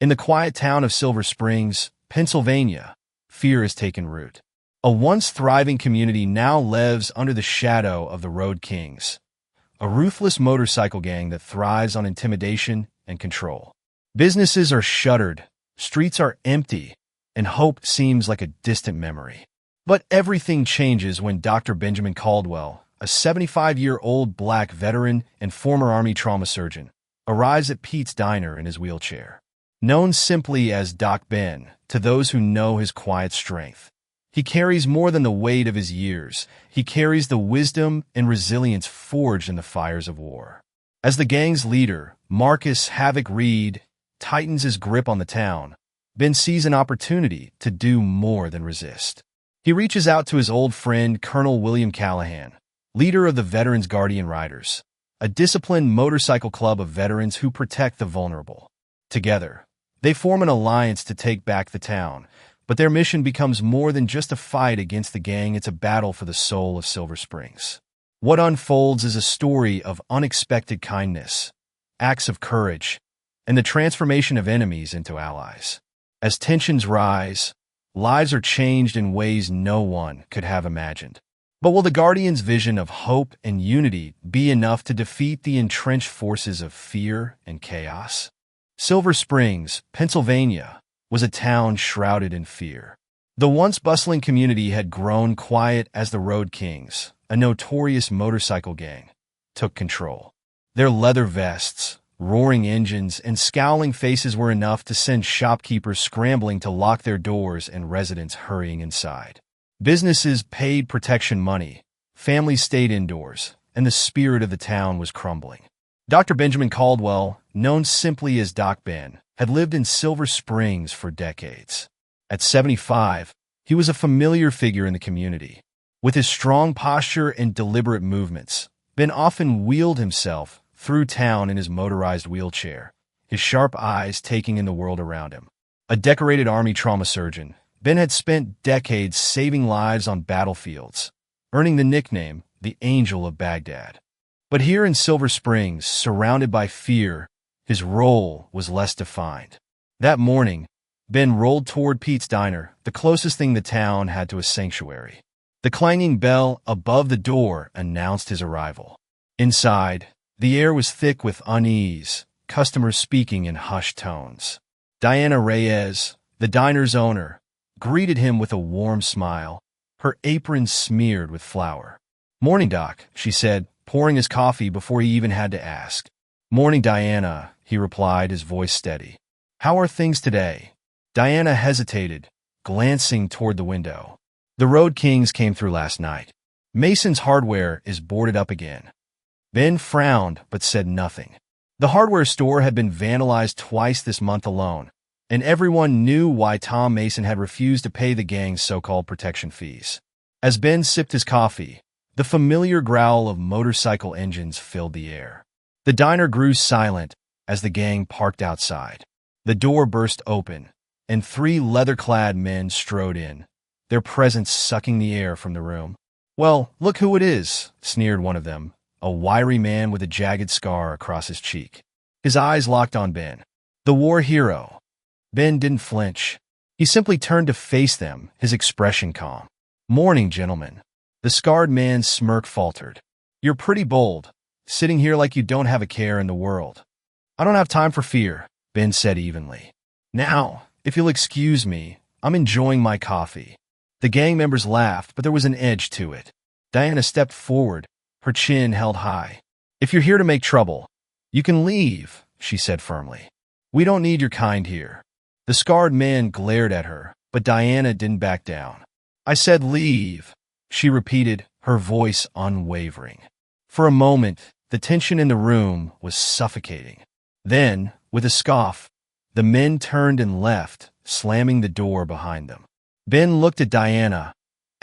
In the quiet town of Silver Springs, Pennsylvania, fear has taken root. A once thriving community now lives under the shadow of the Road Kings, a ruthless motorcycle gang that thrives on intimidation and control. Businesses are shuttered, streets are empty, and hope seems like a distant memory. But everything changes when Dr. Benjamin Caldwell, a 75-year-old black veteran and former Army trauma surgeon, arrives at Pete's Diner in his wheelchair. Known simply as Doc Ben to those who know his quiet strength, he carries more than the weight of his years. He carries the wisdom and resilience forged in the fires of war. As the gang's leader, Marcus Havoc Reed, tightens his grip on the town, Ben sees an opportunity to do more than resist. He reaches out to his old friend Colonel William Callahan, leader of the Veterans Guardian Riders, a disciplined motorcycle club of veterans who protect the vulnerable. Together, they form an alliance to take back the town, but their mission becomes more than just a fight against the gang. It's a battle for the soul of Silver Springs. What unfolds is a story of unexpected kindness, acts of courage, and the transformation of enemies into allies. As tensions rise, lives are changed in ways no one could have imagined. But will the Guardians' vision of hope and unity be enough to defeat the entrenched forces of fear and chaos? Silver Springs, Pennsylvania, was a town shrouded in fear. The once bustling community had grown quiet as the Road Kings, a notorious motorcycle gang, took control. Their leather vests, roaring engines, and scowling faces were enough to send shopkeepers scrambling to lock their doors and residents hurrying inside. Businesses paid protection money, families stayed indoors, and the spirit of the town was crumbling. Dr. Benjamin Caldwell, known simply as Doc Ben, had lived in Silver Springs for decades. At 75, he was a familiar figure in the community. With his strong posture and deliberate movements, Ben often wheeled himself through town in his motorized wheelchair, his sharp eyes taking in the world around him. A decorated Army trauma surgeon, Ben had spent decades saving lives on battlefields, earning the nickname the Angel of Baghdad. But here in Silver Springs, surrounded by fear, his role was less defined. That morning, Ben rolled toward Pete's Diner, the closest thing the town had to a sanctuary. The clanging bell above the door announced his arrival. Inside, the air was thick with unease, customers speaking in hushed tones. Diana Reyes, the diner's owner, greeted him with a warm smile, her apron smeared with flour. "Morning, Doc," she said, pouring his coffee before he even had to ask. "Morning, Diana," he replied, his voice steady. "How are things today?" Diana hesitated, glancing toward the window. "The Road Kings came through last night. Mason's Hardware is boarded up again." Ben frowned but said nothing. The hardware store had been vandalized twice this month alone, and everyone knew why Tom Mason had refused to pay the gang's so-called protection fees. As Ben sipped his coffee, the familiar growl of motorcycle engines filled the air. The diner grew silent as the gang parked outside. The door burst open, and three leather-clad men strode in, their presence sucking the air from the room. "Well, look who it is," sneered one of them, a wiry man with a jagged scar across his cheek. His eyes locked on Ben. The war hero. Ben didn't flinch. He simply turned to face them, his expression calm. "Morning, gentlemen." The scarred man's smirk faltered. "You're pretty bold, sitting here like you don't have a care in the world." "I don't have time for fear," Ben said evenly. "Now, if you'll excuse me, I'm enjoying my coffee." The gang members laughed, but there was an edge to it. Diana stepped forward, her chin held high. "If you're here to make trouble, you can leave," she said firmly. "We don't need your kind here." The scarred man glared at her, but Diana didn't back down. "I said leave," she repeated, her voice unwavering. For a moment, the tension in the room was suffocating. Then, with a scoff, the men turned and left, slamming the door behind them. Ben looked at Diana,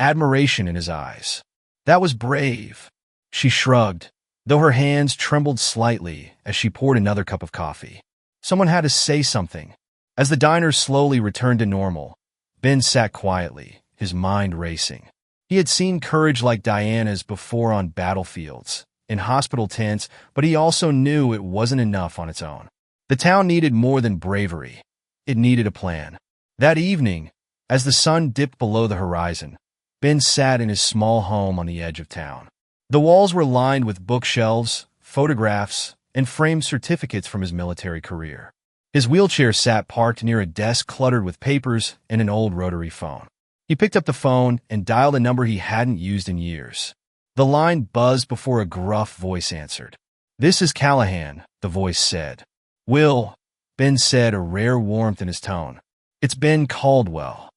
admiration in his eyes. "That was brave." She shrugged, though her hands trembled slightly as she poured another cup of coffee. Someone had to say something. As the diner slowly returned to normal, Ben sat quietly, his mind racing. He had seen courage like Diana's before on battlefields, in hospital tents, but he also knew it wasn't enough on its own. The town needed more than bravery. It needed a plan. That evening, as the sun dipped below the horizon, Ben sat in his small home on the edge of town. The walls were lined with bookshelves, photographs, and framed certificates from his military career. His wheelchair sat parked near a desk cluttered with papers and an old rotary phone. He picked up the phone and dialed a number he hadn't used in years. The line buzzed before a gruff voice answered. "This is Callahan," the voice said. "Will," Ben said, a rare warmth in his tone. "It's Ben Caldwell."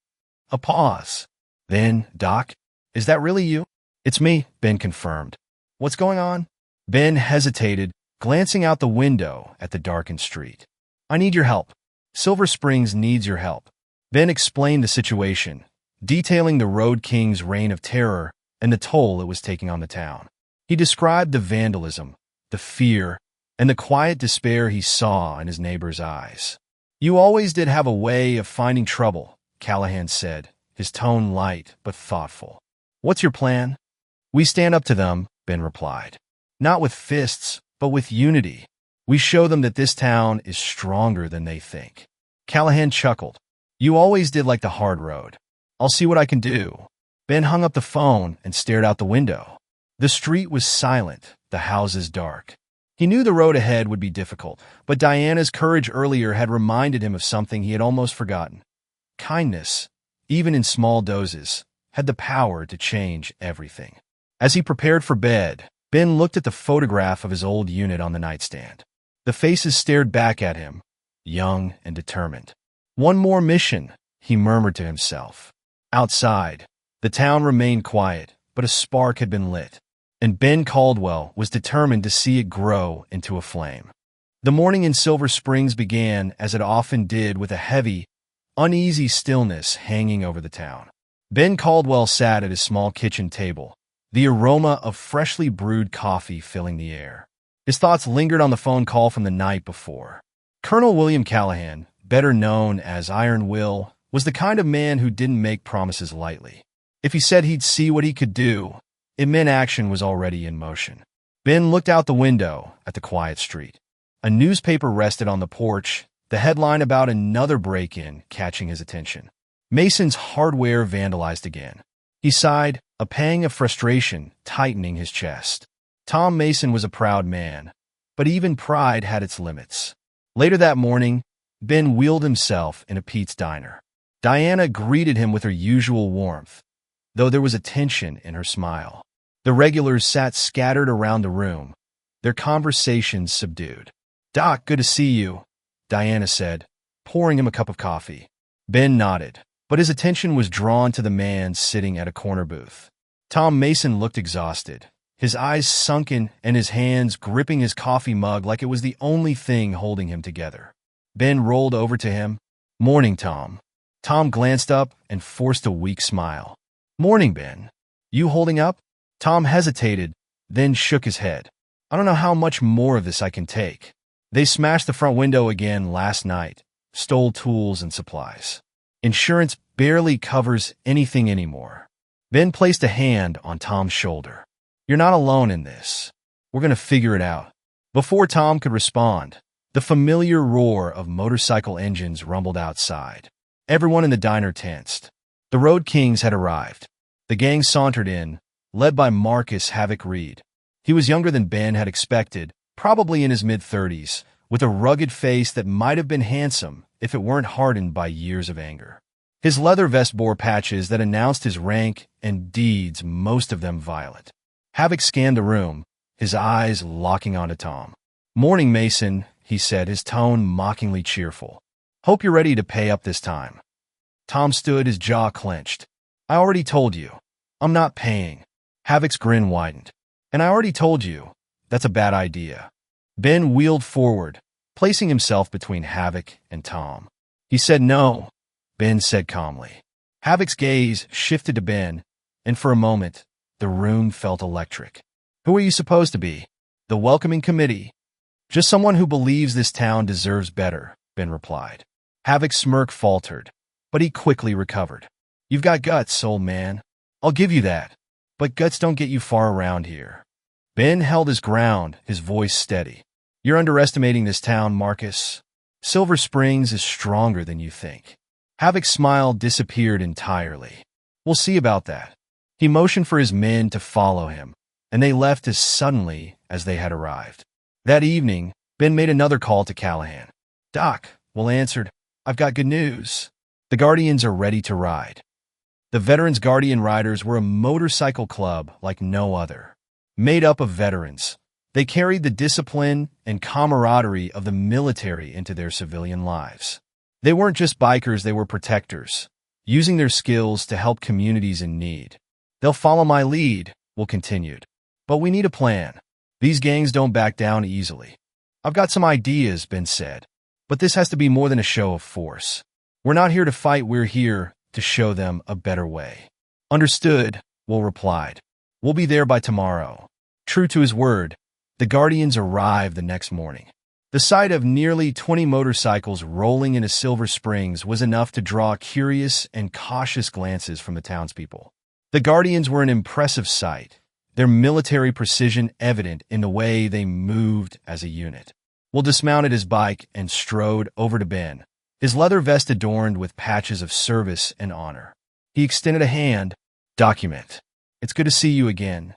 A pause. Then, "Doc, is that really you?" "It's me," Ben confirmed. "What's going on?" Ben hesitated, glancing out the window at the darkened street. "I need your help. Silver Springs needs your help." Ben explained the situation, detailing the Road King's reign of terror and the toll it was taking on the town. He described the vandalism, the fear, and the quiet despair he saw in his neighbor's eyes. "You always did have a way of finding trouble," Callahan said, his tone light but thoughtful. "What's your plan?" "We stand up to them," Ben replied. "Not with fists, but with unity. We show them that this town is stronger than they think." Callahan chuckled. "You always did like the hard road. I'll see what I can do." Ben hung up the phone and stared out the window. The street was silent, the houses dark. He knew the road ahead would be difficult, but Diana's courage earlier had reminded him of something he had almost forgotten. Kindness, even in small doses, had the power to change everything. As he prepared for bed, Ben looked at the photograph of his old unit on the nightstand. The faces stared back at him, young and determined. "One more mission," he murmured to himself. Outside, the town remained quiet, but a spark had been lit, and Ben Caldwell was determined to see it grow into a flame. The morning in Silver Springs began, as it often did, with a heavy, uneasy stillness hanging over the town. Ben Caldwell sat at his small kitchen table, the aroma of freshly brewed coffee filling the air. His thoughts lingered on the phone call from the night before. Colonel William Callahan, better known as Iron Will, was the kind of man who didn't make promises lightly. If he said he'd see what he could do, it meant action was already in motion. Ben looked out the window at the quiet street. A newspaper rested on the porch, the headline about another break-in catching his attention. Mason's hardware vandalized again. He sighed, a pang of frustration tightening his chest. Tom Mason was a proud man, but even pride had its limits. Later that morning, Ben wheeled himself in a Pete's diner. Diana greeted him with her usual warmth, though there was a tension in her smile. The regulars sat scattered around the room, their conversations subdued. "Doc, good to see you," Diana said, pouring him a cup of coffee. Ben nodded, but his attention was drawn to the man sitting at a corner booth. Tom Mason looked exhausted, his eyes sunken and his hands gripping his coffee mug like it was the only thing holding him together. Ben rolled over to him. "Morning, Tom." Tom glanced up and forced a weak smile. "Morning, Ben. You holding up?" Tom hesitated, then shook his head. "I don't know how much more of this I can take. They smashed the front window again last night, stole tools and supplies. Insurance barely covers anything anymore." Ben placed a hand on Tom's shoulder. "You're not alone in this. We're going to figure it out." Before Tom could respond, the familiar roar of motorcycle engines rumbled outside. Everyone in the diner tensed. The Road Kings had arrived. The gang sauntered in, led by Marcus Havoc Reed. He was younger than Ben had expected, probably in his mid-30s, with a rugged face that might have been handsome if it weren't hardened by years of anger. His leather vest bore patches that announced his rank and deeds, most of them violent. Havoc scanned the room, his eyes locking onto Tom. "Morning, Mason," he said, his tone mockingly cheerful. "Hope you're ready to pay up this time." Tom stood, his jaw clenched. "I already told you. I'm not paying." Havoc's grin widened. "And I already told you. That's a bad idea." Ben wheeled forward, placing himself between Havoc and Tom. "He said no," Ben said calmly. Havoc's gaze shifted to Ben, and for a moment, the room felt electric. "Who are you supposed to be? The welcoming committee?" "Just someone who believes this town deserves better," Ben replied. Havoc's smirk faltered, but he quickly recovered. "You've got guts, old man. I'll give you that. But guts don't get you far around here." Ben held his ground, his voice steady. "You're underestimating this town, Marcus. Silver Springs is stronger than you think. Havoc's smile disappeared entirely. We'll see about that. He motioned for his men to follow him, and they left as suddenly as they had arrived. That evening, Ben made another call to Callahan. "Doc," Will answered, "I've got good news. The Guardians are ready to ride." The Veterans Guardian Riders were a motorcycle club like no other. Made up of veterans, they carried the discipline and camaraderie of the military into their civilian lives. They weren't just bikers, they were protectors, using their skills to help communities in need. "They'll follow my lead," Will continued. "But we need a plan. These gangs don't back down easily." "I've got some ideas," Ben said. "But this has to be more than a show of force. We're not here to fight, we're here to show them a better way." "Understood," Will replied. "We'll be there by tomorrow." True to his word, the Guardians arrived the next morning. The sight of nearly 20 motorcycles rolling into Silver Springs was enough to draw curious and cautious glances from the townspeople. The Guardians were an impressive sight, their military precision evident in the way they moved as a unit. Will dismounted his bike and strode over to Ben, his leather vest adorned with patches of service and honor. He extended a hand. "Document. It's good to see you again."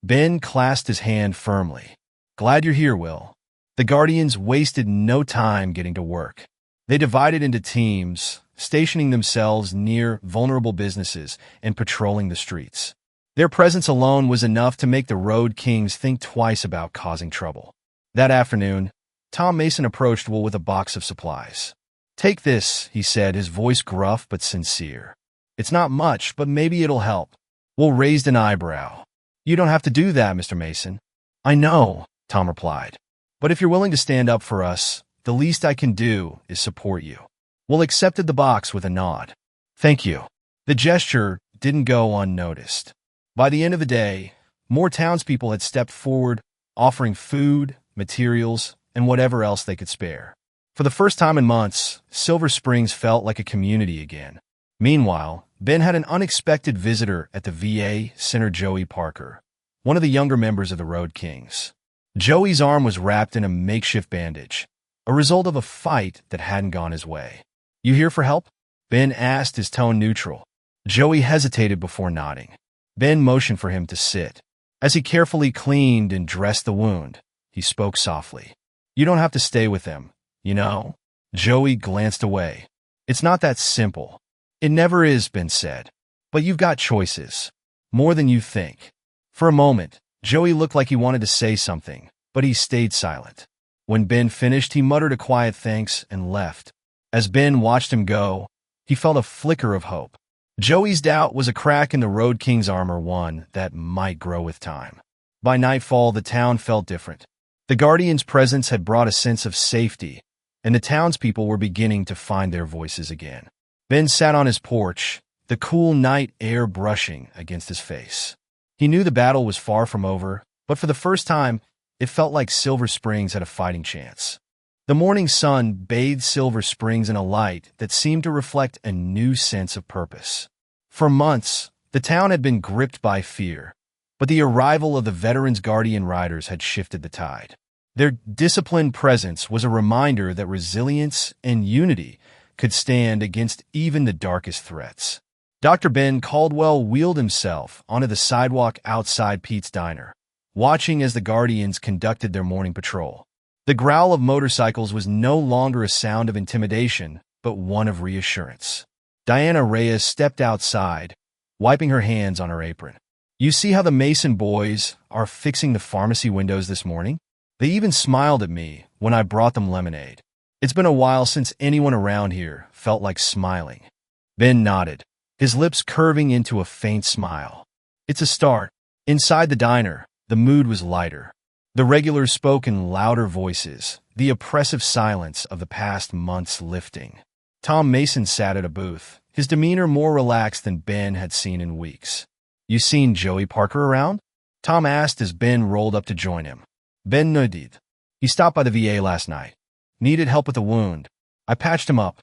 Ben clasped his hand firmly. "Glad you're here, Will." The Guardians wasted no time getting to work. They divided into teams, stationing themselves near vulnerable businesses and patrolling the streets. Their presence alone was enough to make the Road Kings think twice about causing trouble. That afternoon, Tom Mason approached Will with a box of supplies. "Take this," he said, his voice gruff but sincere. "It's not much, but maybe it'll help." Will raised an eyebrow. "You don't have to do that, Mr. Mason." "I know," Tom replied. "But if you're willing to stand up for us, the least I can do is support you." Will accepted the box with a nod. "Thank you." The gesture didn't go unnoticed. By the end of the day, more townspeople had stepped forward, offering food, materials, and whatever else they could spare. For the first time in months, Silver Springs felt like a community again. Meanwhile, Ben had an unexpected visitor at the VA Center. Joey Parker, one of the younger members of the Road Kings. Joey's arm was wrapped in a makeshift bandage, a result of a fight that hadn't gone his way. "You here for help?" Ben asked, his tone neutral. Joey hesitated before nodding. Ben motioned for him to sit. As he carefully cleaned and dressed the wound, he spoke softly. "You don't have to stay with them, you know?" Joey glanced away. "It's not that simple." "It never is," Ben said. "But you've got choices. More than you think." For a moment, Joey looked like he wanted to say something, but he stayed silent. When Ben finished, he muttered a quiet thanks and left. As Ben watched him go, he felt a flicker of hope. Joey's doubt was a crack in the Road King's armor, one that might grow with time. By nightfall, the town felt different. The Guardians' presence had brought a sense of safety, and the townspeople were beginning to find their voices again. Ben sat on his porch, the cool night air brushing against his face. He knew the battle was far from over, but for the first time, it felt like Silver Springs had a fighting chance. The morning sun bathed Silver Springs in a light that seemed to reflect a new sense of purpose. For months, the town had been gripped by fear, but the arrival of the Veterans Guardian Riders had shifted the tide. Their disciplined presence was a reminder that resilience and unity could stand against even the darkest threats. Dr. Ben Caldwell wheeled himself onto the sidewalk outside Pete's Diner, watching as the Guardians conducted their morning patrol. The growl of motorcycles was no longer a sound of intimidation, but one of reassurance. Diana Reyes stepped outside, wiping her hands on her apron. "You see how the Mason boys are fixing the pharmacy windows this morning? They even smiled at me when I brought them lemonade. It's been a while since anyone around here felt like smiling." Ben nodded, his lips curving into a faint smile. "It's a start." Inside the diner, the mood was lighter. The regulars spoke in louder voices, the oppressive silence of the past months lifting. Tom Mason sat at a booth, his demeanor more relaxed than Ben had seen in weeks. "You seen Joey Parker around?" Tom asked as Ben rolled up to join him. Ben nodded. "He stopped by the VA last night. Needed help with a wound. I patched him up."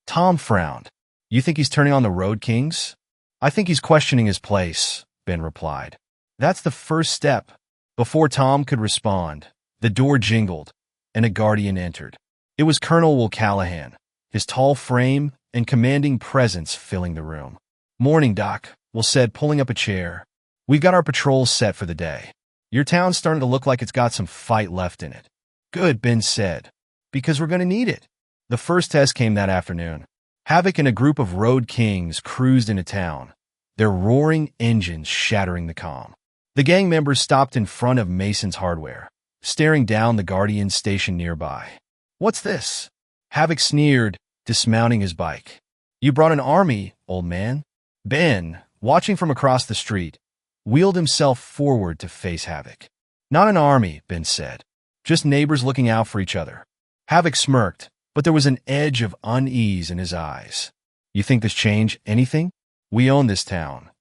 Tom frowned. "You think he's turning on the Road Kings?" "I think he's questioning his place," Ben replied. "That's the first step." Before Tom could respond, the door jingled, and a Guardian entered. It was Colonel Will Callahan, his tall frame and commanding presence filling the room. "Morning, Doc," Will said, pulling up a chair. "We've got our patrols set for the day. Your town's starting to look like it's got some fight left in it." "Good," Ben said, "because we're going to need it." The first test came that afternoon. Havoc and a group of road kings cruised into town, their roaring engines shattering the calm. The gang members stopped in front of Mason's Hardware, staring down the Guardian station nearby. "What's this?" Havoc sneered, dismounting his bike. "You brought an army, old man." Ben, watching from across the street, wheeled himself forward to face Havoc. "Not an army," Ben said. "Just neighbors looking out for each other." Havoc smirked, but there was an edge of unease in his eyes. "You think this changed anything? We own this town."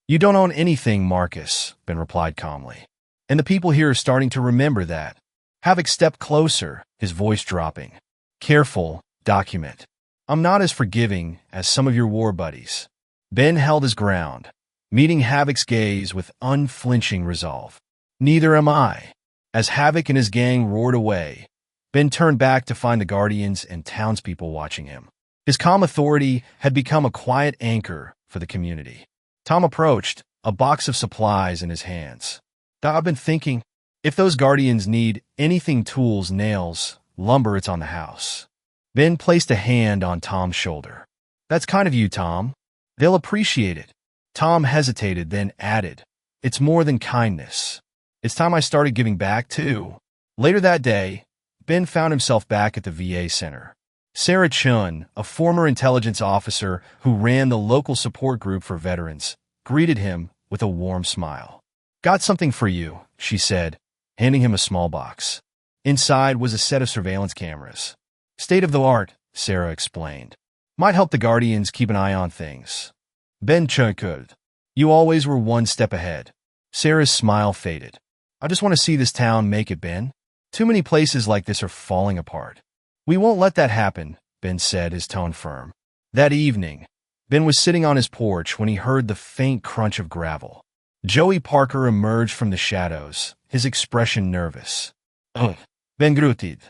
"You don't own anything, Marcus," Ben replied calmly. "And the people here are starting to remember that." Havoc stepped closer, his voice dropping. "Careful, document. I'm not as forgiving as some of your war buddies." Ben held his ground, meeting Havoc's gaze with unflinching resolve. "Neither am I." As Havoc and his gang roared away, Ben turned back to find the Guardians and townspeople watching him. His calm authority had become a quiet anchor for the community. Tom approached, a box of supplies in his hands. "I've been thinking, if those Guardians need anything, tools, nails, lumber, it's on the house." Ben placed a hand on Tom's shoulder. "That's kind of you, Tom. They'll appreciate it." Tom hesitated, then added, "It's more than kindness. It's time I started giving back, too." Later that day, Ben found himself back at the VA Center. Sarah Chun, a former intelligence officer who ran the local support group for veterans, greeted him with a warm smile. "Got something for you," she said, handing him a small box. Inside was a set of surveillance cameras. "State of the art," Sarah explained. "Might help the Guardians keep an eye on things." Ben chuckled. "You always were one step ahead." Sarah's smile faded. "I just want to see this town make it, Ben. Too many places like this are falling apart." "We won't let that happen," Ben said, his tone firm. That evening, Ben was sitting on his porch when he heard the faint crunch of gravel. Joey Parker emerged from the shadows, his expression nervous. "Ugh." Ben grunted.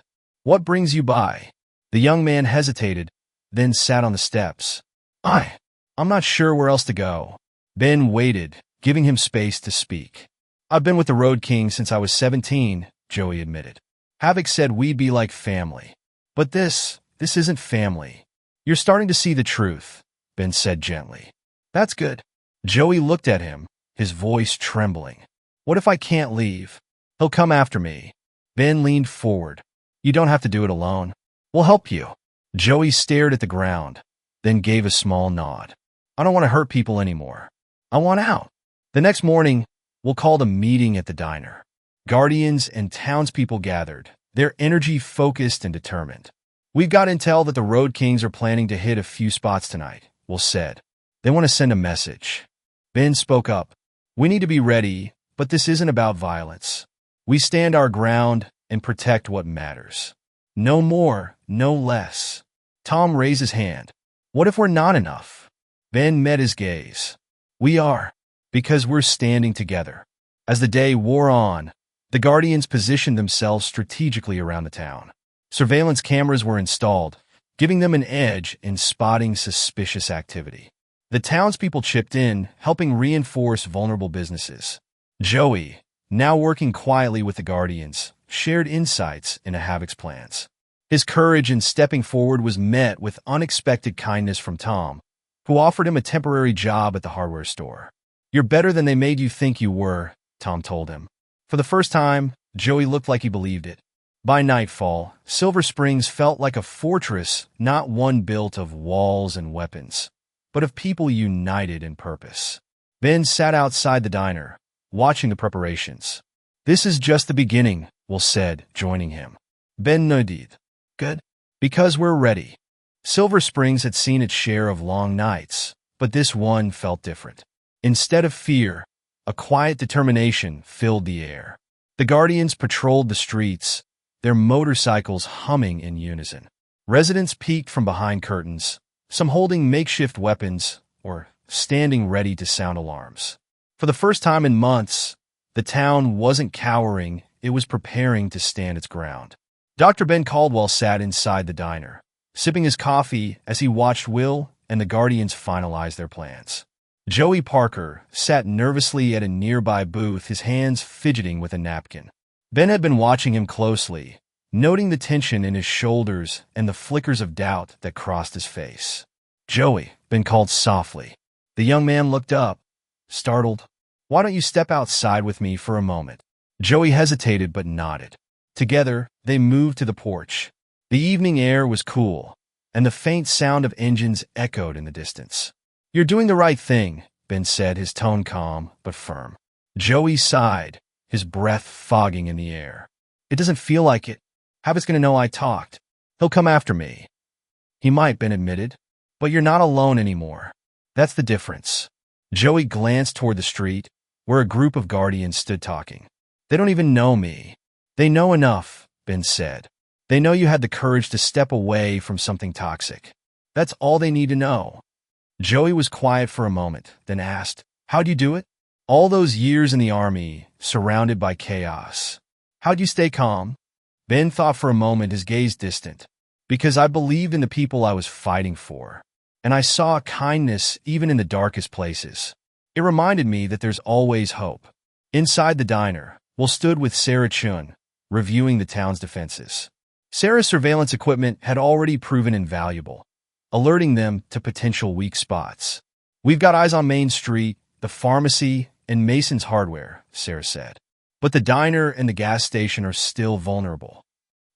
"What brings you by?" The young man hesitated, then sat on the steps. I'm not sure where else to go." Ben waited, giving him space to speak. "I've been with the Road King since I was 17, Joey admitted. "Havoc said we'd be like family. But this isn't family. You're starting to see the truth," Ben said gently. "That's good." Joey looked at him, his voice trembling. "What if I can't leave? He'll come after me." Ben leaned forward. "You don't have to do it alone. We'll help you." Joey stared at the ground, then gave a small nod. "I don't want to hurt people anymore. I want out." The next morning, we'll call a meeting at the diner. Guardians and townspeople gathered, their energy focused and determined. "We've got intel that the Road Kings are planning to hit a few spots tonight," Will said. "They want to send a message." Ben spoke up. "We need to be ready, but this isn't about violence. We stand our ground and protect what matters. No more, no less." Tom raised his hand. "What if we're not enough?" Ben met his gaze. "We are, because we're standing together." As the day wore on, the Guardians positioned themselves strategically around the town. Surveillance cameras were installed, giving them an edge in spotting suspicious activity. The townspeople chipped in, helping reinforce vulnerable businesses. Joey, now working quietly with the Guardians, shared insights into Havoc's plans. His courage in stepping forward was met with unexpected kindness from Tom, who offered him a temporary job at the hardware store. "You're better than they made you think you were," Tom told him. For the first time, Joey looked like he believed it. By nightfall, Silver Springs felt like a fortress, not one built of walls and weapons, but of people united in purpose. Ben sat outside the diner, watching the preparations. "This is just the beginning," Will said, joining him. Ben nodded. "Good. Because we're ready." Silver Springs had seen its share of long nights, but this one felt different. Instead of fear, a quiet determination filled the air. The Guardians patrolled the streets, their motorcycles humming in unison. Residents peeked from behind curtains, some holding makeshift weapons or standing ready to sound alarms. For the first time in months, the town wasn't cowering, it was preparing to stand its ground. Dr. Ben Caldwell sat inside the diner, sipping his coffee as he watched Will and the Guardians finalize their plans. Joey Parker sat nervously at a nearby booth, his hands fidgeting with a napkin. Ben had been watching him closely, noting the tension in his shoulders and the flickers of doubt that crossed his face. "Joey," Ben called softly. The young man looked up, startled. "Why don't you step outside with me for a moment?" Joey hesitated but nodded. Together, they moved to the porch. The evening air was cool, and the faint sound of engines echoed in the distance. "You're doing the right thing," Ben said, his tone calm but firm. Joey sighed, his breath fogging in the air. "It doesn't feel like it. Havoc's gonna know I talked. He'll come after me." "He might," Ben admitted. "But you're not alone anymore. That's the difference." Joey glanced toward the street, where a group of Guardians stood talking. "They don't even know me." "They know enough," Ben said. "They know you had the courage to step away from something toxic. That's all they need to know." Joey was quiet for a moment, then asked, "How'd you do it?" "All those years in the army, surrounded by chaos. How'd you stay calm?" Ben thought for a moment, his gaze distant. "Because I believed in the people I was fighting for. And I saw kindness even in the darkest places. It reminded me that there's always hope." Inside the diner, Will stood with Sarah Chun, reviewing the town's defenses. Sarah's surveillance equipment had already proven invaluable, alerting them to potential weak spots. "We've got eyes on Main Street, the pharmacy, and Mason's Hardware," Sarah said. "But the diner and the gas station are still vulnerable."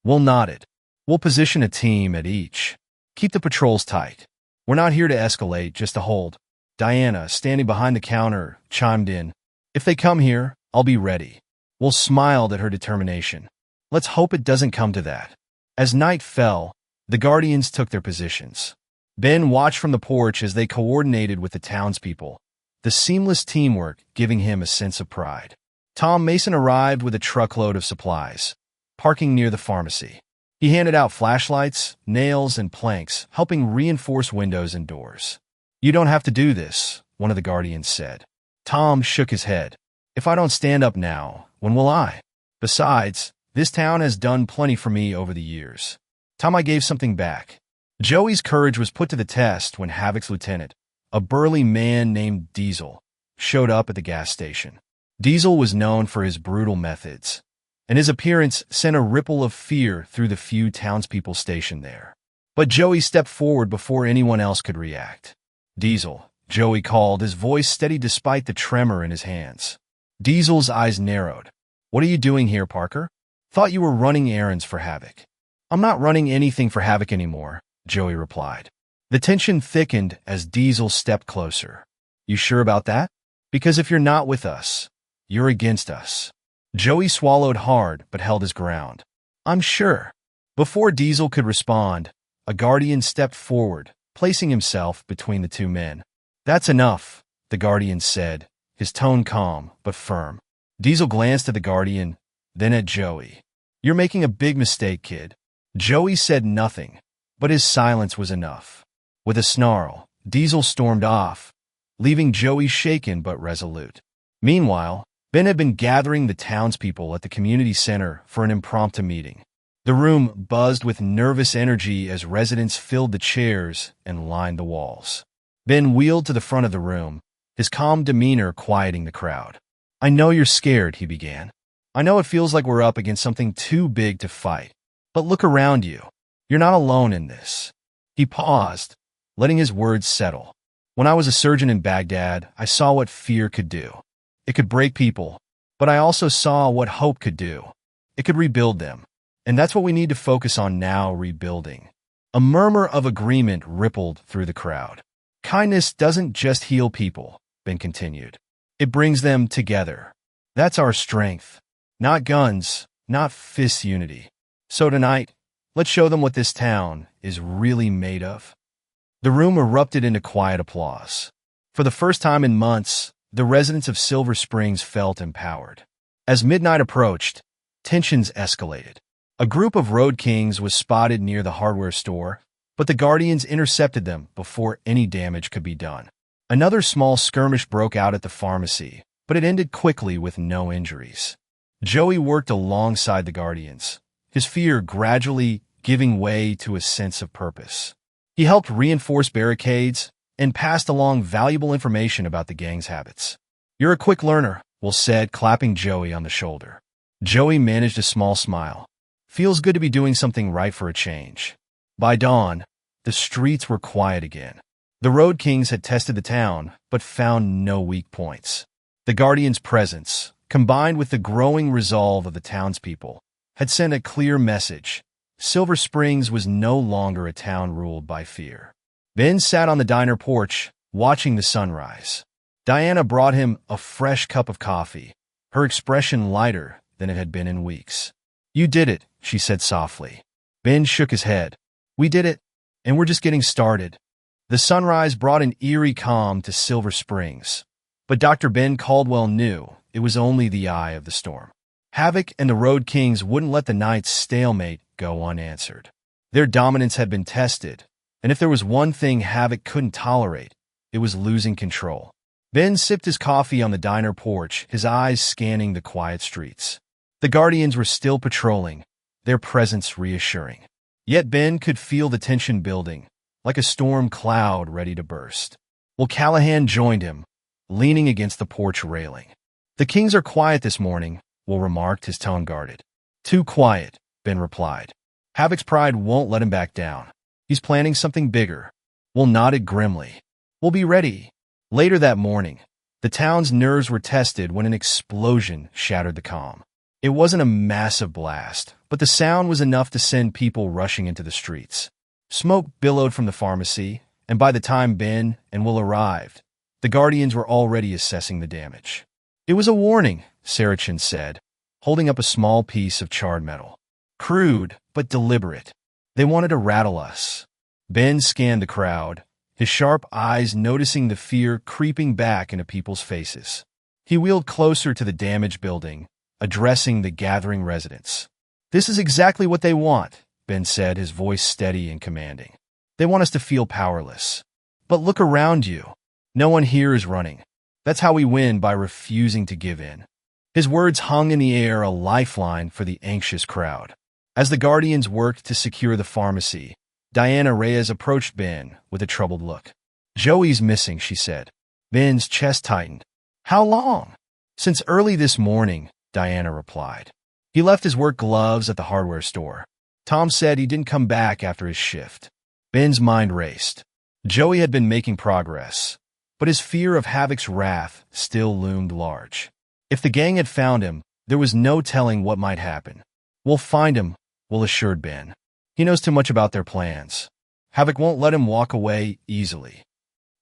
Will nodded. "We'll position a team at each. Keep the patrols tight. We're not here to escalate, just to hold." Diana, standing behind the counter, chimed in. "If they come here, I'll be ready." Will smiled at her determination. "Let's hope it doesn't come to that." As night fell, the Guardians took their positions. Ben watched from the porch as they coordinated with the townspeople, the seamless teamwork giving him a sense of pride. Tom Mason arrived with a truckload of supplies, parking near the pharmacy. He handed out flashlights, nails, and planks, helping reinforce windows and doors. "You don't have to do this," one of the Guardians said. Tom shook his head. "If I don't stand up now, when will I? Besides, this town has done plenty for me over the years." Tom, I gave something back. Joey's courage was put to the test when Havoc's lieutenant, a burly man named Diesel, showed up at the gas station. Diesel was known for his brutal methods, and his appearance sent a ripple of fear through the few townspeople stationed there. But Joey stepped forward before anyone else could react. "Diesel," Joey called, his voice steady despite the tremor in his hands. Diesel's eyes narrowed. "What are you doing here, Parker? Thought you were running errands for Havoc." "I'm not running anything for Havoc anymore," Joey replied. The tension thickened as Diesel stepped closer. "You sure about that? Because if you're not with us, you're against us." Joey swallowed hard but held his ground. "I'm sure." Before Diesel could respond, a Guardian stepped forward, placing himself between the two men. "That's enough," the Guardian said, his tone calm but firm. Diesel glanced at the Guardian, then at Joey. "You're making a big mistake, kid." Joey said nothing, but his silence was enough. With a snarl, Diesel stormed off, leaving Joey shaken but resolute. Meanwhile, Ben had been gathering the townspeople at the community center for an impromptu meeting. The room buzzed with nervous energy as residents filled the chairs and lined the walls. Ben wheeled to the front of the room, his calm demeanor quieting the crowd. "I know you're scared," he began. "I know it feels like we're up against something too big to fight. But look around you. You're not alone in this." He paused, letting his words settle. "When I was a surgeon in Baghdad, I saw what fear could do. It could break people, but I also saw what hope could do. It could rebuild them. And that's what we need to focus on now, rebuilding." A murmur of agreement rippled through the crowd. "Kindness doesn't just heal people," Ben continued. "It brings them together. That's our strength. Not guns, not fist unity. So tonight, let's show them what this town is really made of." The room erupted into quiet applause. For the first time in months, the residents of Silver Springs felt empowered. As midnight approached, tensions escalated. A group of Road Kings was spotted near the hardware store, but the Guardians intercepted them before any damage could be done. Another small skirmish broke out at the pharmacy, but it ended quickly with no injuries. Joey worked alongside the Guardians, his fear gradually giving way to a sense of purpose. He helped reinforce barricades and passed along valuable information about the gang's habits. "You're a quick learner," Will said, clapping Joey on the shoulder. Joey managed a small smile. "Feels good to be doing something right for a change." By dawn, the streets were quiet again. The Road Kings had tested the town, but found no weak points. The Guardians' presence, combined with the growing resolve of the townspeople, had sent a clear message. Silver Springs was no longer a town ruled by fear. Ben sat on the diner porch, watching the sunrise. Diana brought him a fresh cup of coffee, her expression lighter than it had been in weeks. "You did it," she said softly. Ben shook his head. "We did it, and we're just getting started." The sunrise brought an eerie calm to Silver Springs, but Dr. Ben Caldwell knew it was only the eye of the storm. Havoc and the Road Kings wouldn't let the night's stalemate go unanswered. Their dominance had been tested, and if there was one thing Havoc couldn't tolerate, it was losing control. Ben sipped his coffee on the diner porch, his eyes scanning the quiet streets. The Guardians were still patrolling, their presence reassuring. Yet Ben could feel the tension building, like a storm cloud ready to burst. Will Callahan joined him, leaning against the porch railing. "The Kings are quiet this morning," Will remarked, his tone guarded. "Too quiet," Ben replied. "Havoc's pride won't let him back down. He's planning something bigger." Will nodded grimly. "We'll be ready." Later that morning, the town's nerves were tested when an explosion shattered the calm. It wasn't a massive blast, but the sound was enough to send people rushing into the streets. Smoke billowed from the pharmacy, and by the time Ben and Will arrived, the Guardians were already assessing the damage. "It was a warning," Sarachin said, holding up a small piece of charred metal. "Crude, but deliberate. They wanted to rattle us." Ben scanned the crowd, his sharp eyes noticing the fear creeping back into people's faces. He wheeled closer to the damaged building, addressing the gathering residents. "This is exactly what they want," Ben said, his voice steady and commanding. "They want us to feel powerless. But look around you. No one here is running. That's how we win, by refusing to give in." His words hung in the air, a lifeline for the anxious crowd. As the Guardians worked to secure the pharmacy, Diana Reyes approached Ben with a troubled look. "Joey's missing," she said. Ben's chest tightened. "How long?" "Since early this morning," Diana replied. "He left his work gloves at the hardware store. Tom said he didn't come back after his shift." Ben's mind raced. Joey had been making progress, but his fear of Havoc's wrath still loomed large. If the gang had found him, there was no telling what might happen. "We'll find him," Will assured Ben. "He knows too much about their plans. Havoc won't let him walk away easily."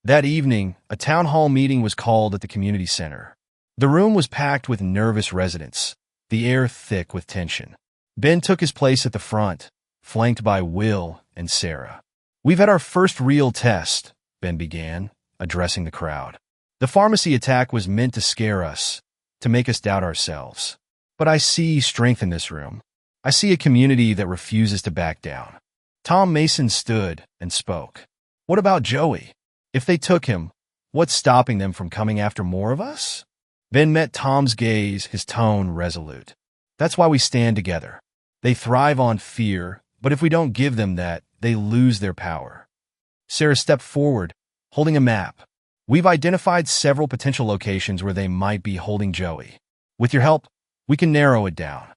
That evening, a town hall meeting was called at the community center. The room was packed with nervous residents, the air thick with tension. Ben took his place at the front, flanked by Will and Sarah. "We've had our first real test," Ben began, addressing the crowd. "The pharmacy attack was meant to scare us, to make us doubt ourselves. But I see strength in this room. I see a community that refuses to back down." Tom Mason stood and spoke. "What about Joey? If they took him, what's stopping them from coming after more of us?" Ben met Tom's gaze, his tone resolute. "That's why we stand together. They thrive on fear, but if we don't give them that, they lose their power." Sarah stepped forward, holding a map. "We've identified several potential locations where they might be holding Joey. With your help, we can narrow it down."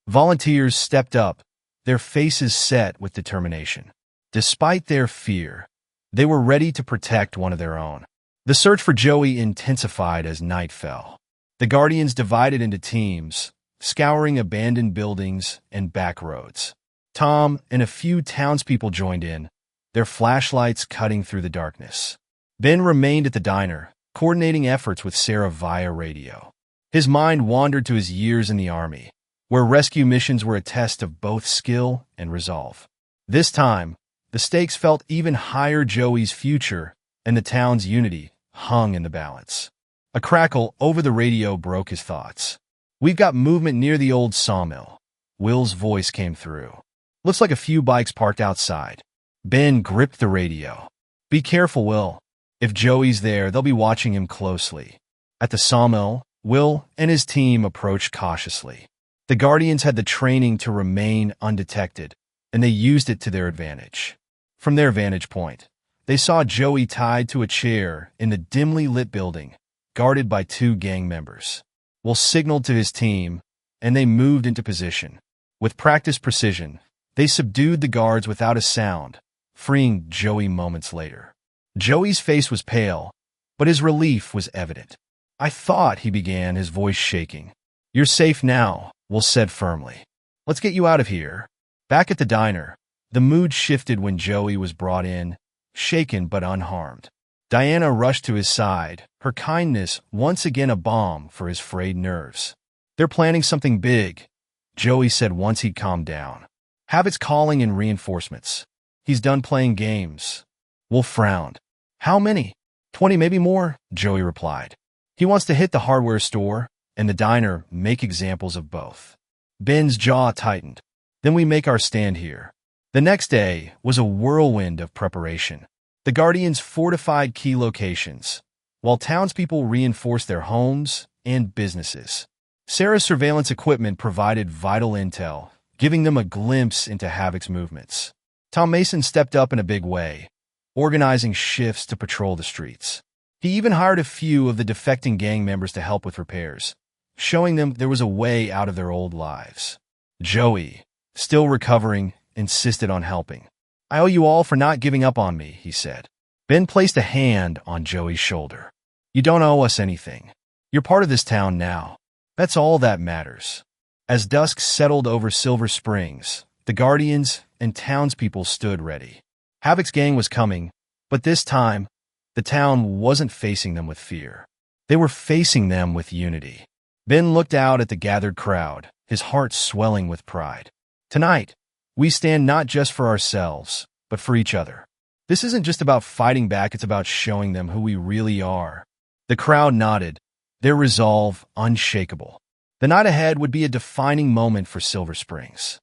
Volunteers stepped up, their faces set with determination. Despite their fear, they were ready to protect one of their own. The search for Joey intensified as night fell. The Guardians divided into teams, scouring abandoned buildings and back roads. Tom and a few townspeople joined in, their flashlights cutting through the darkness. Ben remained at the diner, coordinating efforts with Sarah via radio. His mind wandered to his years in the Army, where rescue missions were a test of both skill and resolve. This time, the stakes felt even higher. Joey's future and the town's unity hung in the balance. A crackle over the radio broke his thoughts. "We've got movement near the old sawmill." Will's voice came through. "Looks like a few bikes parked outside." Ben gripped the radio. "Be careful, Will. If Joey's there, they'll be watching him closely." At the sawmill, Will and his team approached cautiously. The Guardians had the training to remain undetected, and they used it to their advantage. From their vantage point, they saw Joey tied to a chair in the dimly lit building, guarded by 2 gang members. Will signaled to his team, and they moved into position. With practiced precision, they subdued the guards without a sound, freeing Joey moments later. Joey's face was pale, but his relief was evident. "I thought," he began, his voice shaking. "You're safe now," Will said firmly. "Let's get you out of here." Back at the diner, the mood shifted when Joey was brought in, shaken but unharmed. Diana rushed to his side, her kindness once again a balm for his frayed nerves. "They're planning something big," Joey said once he'd calmed down. "Havoc's calling in reinforcements. He's done playing games." Wolf frowned. "How many?" 20, maybe more," Joey replied. "He wants to hit the hardware store and the diner, make examples of both." Ben's jaw tightened. "Then we make our stand here." The next day was a whirlwind of preparation. The Guardians fortified key locations, while townspeople reinforced their homes and businesses. Sarah's surveillance equipment provided vital intel, giving them a glimpse into Havoc's movements. Tom Mason stepped up in a big way, organizing shifts to patrol the streets. He even hired a few of the defecting gang members to help with repairs, showing them there was a way out of their old lives. Joey, still recovering, insisted on helping. "I owe you all for not giving up on me," he said. Ben placed a hand on Joey's shoulder. "You don't owe us anything. You're part of this town now. That's all that matters." As dusk settled over Silver Springs, the Guardians and townspeople stood ready. Havoc's gang was coming, but this time, the town wasn't facing them with fear. They were facing them with unity. Ben looked out at the gathered crowd, his heart swelling with pride. "Tonight, we stand not just for ourselves, but for each other. This isn't just about fighting back, it's about showing them who we really are." The crowd nodded, their resolve unshakable. The night ahead would be a defining moment for Silver Springs.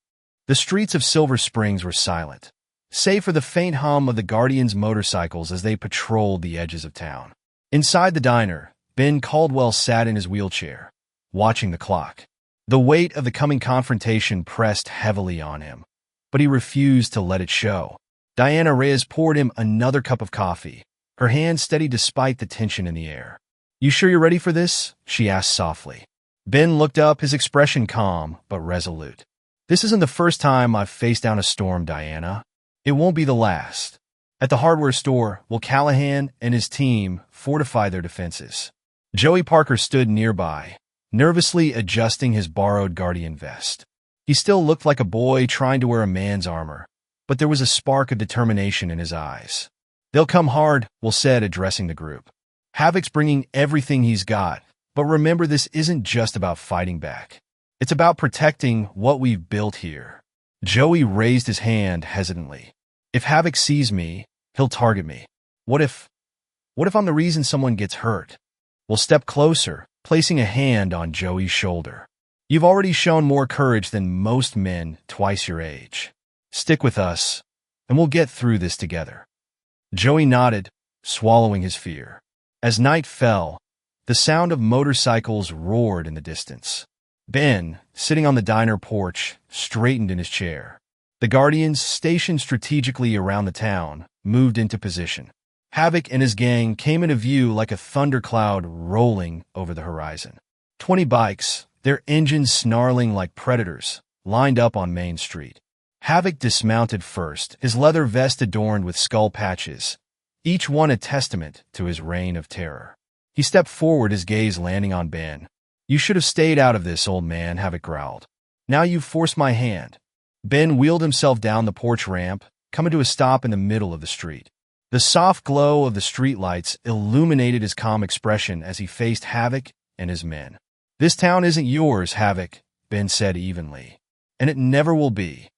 The streets of Silver Springs were silent, save for the faint hum of the Guardians' motorcycles as they patrolled the edges of town. Inside the diner, Ben Caldwell sat in his wheelchair, watching the clock. The weight of the coming confrontation pressed heavily on him, but he refused to let it show. Diana Reyes poured him another cup of coffee, her hand steady despite the tension in the air. "You sure you're ready for this?" she asked softly. Ben looked up, his expression calm but resolute. "This isn't the first time I've faced down a storm, Diana. It won't be the last." At the hardware store, Will Callahan and his team fortified their defenses. Joey Parker stood nearby, nervously adjusting his borrowed Guardian vest. He still looked like a boy trying to wear a man's armor, but there was a spark of determination in his eyes. "They'll come hard," Will said, addressing the group. "Havoc's bringing everything he's got, but remember, this isn't just about fighting back. It's about protecting what we've built here." Joey raised his hand hesitantly. "If Havoc sees me, he'll target me. What if I'm the reason someone gets hurt?" Will stepped closer, placing a hand on Joey's shoulder. "You've already shown more courage than most men twice your age. Stick with us, and we'll get through this together." Joey nodded, swallowing his fear. As night fell, the sound of motorcycles roared in the distance. Ben, sitting on the diner porch, straightened in his chair. The Guardians, stationed strategically around the town, moved into position. Havoc and his gang came into view like a thundercloud rolling over the horizon. 20 bikes, their engines snarling like predators, lined up on Main Street. Havoc dismounted first, his leather vest adorned with skull patches, each one a testament to his reign of terror. He stepped forward, his gaze landing on Ben. "You should have stayed out of this, old man," Havoc growled. "Now you've forced my hand." Ben wheeled himself down the porch ramp, coming to a stop in the middle of the street. The soft glow of the streetlights illuminated his calm expression as he faced Havoc and his men. "This town isn't yours, Havoc," Ben said evenly, "and it never will be."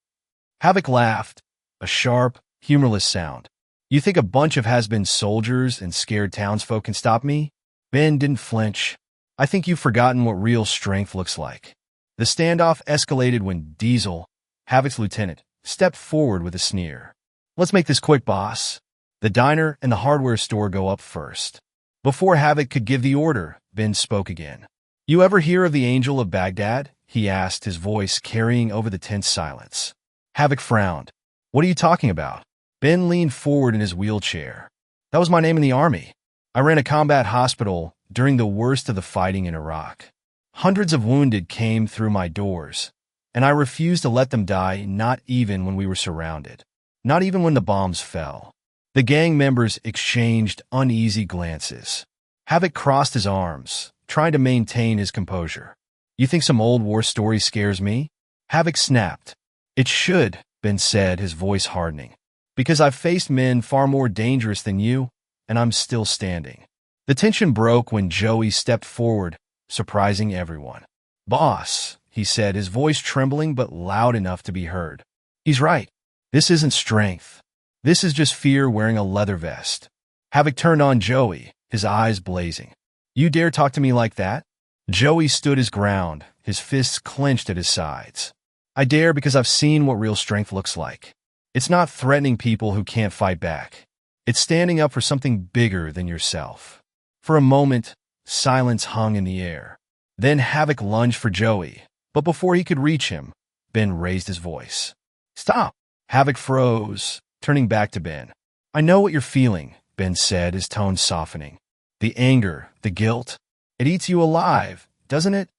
Havoc laughed, a sharp, humorless sound. "You think a bunch of has-been soldiers and scared townsfolk can stop me?" Ben didn't flinch. "I think you've forgotten what real strength looks like." The standoff escalated when Diesel, Havoc's lieutenant, stepped forward with a sneer. "Let's make this quick, boss. The diner and the hardware store go up first." Before Havoc could give the order, Ben spoke again. You ever hear of the Angel of Baghdad? He asked, his voice carrying over the tense silence. Havoc frowned. What are you talking about? Ben leaned forward in his wheelchair. That was my name in the army. I ran a combat hospital during the worst of the fighting in Iraq. Hundreds of wounded came through my doors, and I refused to let them die, not even when we were surrounded. Not even when the bombs fell. The gang members exchanged uneasy glances. Havoc crossed his arms, trying to maintain his composure. You think some old war story scares me? Havoc snapped. It should, Ben said, his voice hardening. Because I've faced men far more dangerous than you, and I'm still standing. The tension broke when Joey stepped forward, surprising everyone. Boss, he said, his voice trembling but loud enough to be heard. He's right. This isn't strength. This is just fear wearing a leather vest. Havoc turned on Joey, his eyes blazing. You dare talk to me like that? Joey stood his ground, his fists clenched at his sides. I dare because I've seen what real strength looks like. It's not threatening people who can't fight back. It's standing up for something bigger than yourself. For a moment, silence hung in the air. Then Havoc lunged for Joey, but before he could reach him, Ben raised his voice. Stop! Havoc froze, turning back to Ben. I know what you're feeling, Ben said, his tone softening. The anger, the guilt, it eats you alive, doesn't it?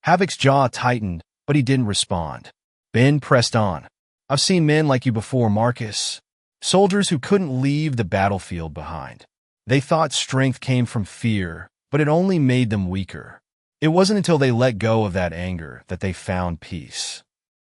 Havoc's jaw tightened, but he didn't respond. Ben pressed on. I've seen men like you before, Marcus. Soldiers who couldn't leave the battlefield behind. They thought strength came from fear, but it only made them weaker. It wasn't until they let go of that anger that they found peace.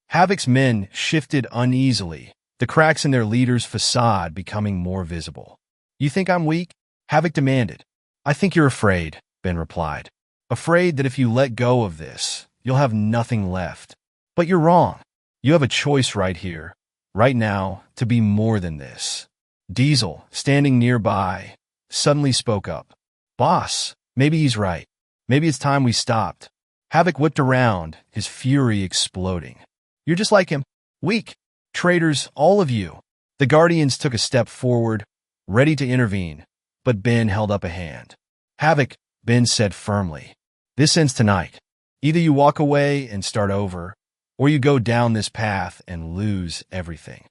Havoc's men shifted uneasily, the cracks in their leader's facade becoming more visible. You think I'm weak? Havoc demanded. I think you're afraid, Ben replied. Afraid that if you let go of this, you'll have nothing left. But you're wrong. You have a choice right here, right now, to be more than this. Diesel, standing nearby, suddenly spoke up. Boss, maybe he's right. Maybe it's time we stopped. Havoc whipped around, his fury exploding. You're just like him. Weak. Traitors, all of you. The Guardians took a step forward, ready to intervene, but Ben held up a hand. Havoc, Ben said firmly. This ends tonight. Either you walk away and start over, or you go down this path and lose everything.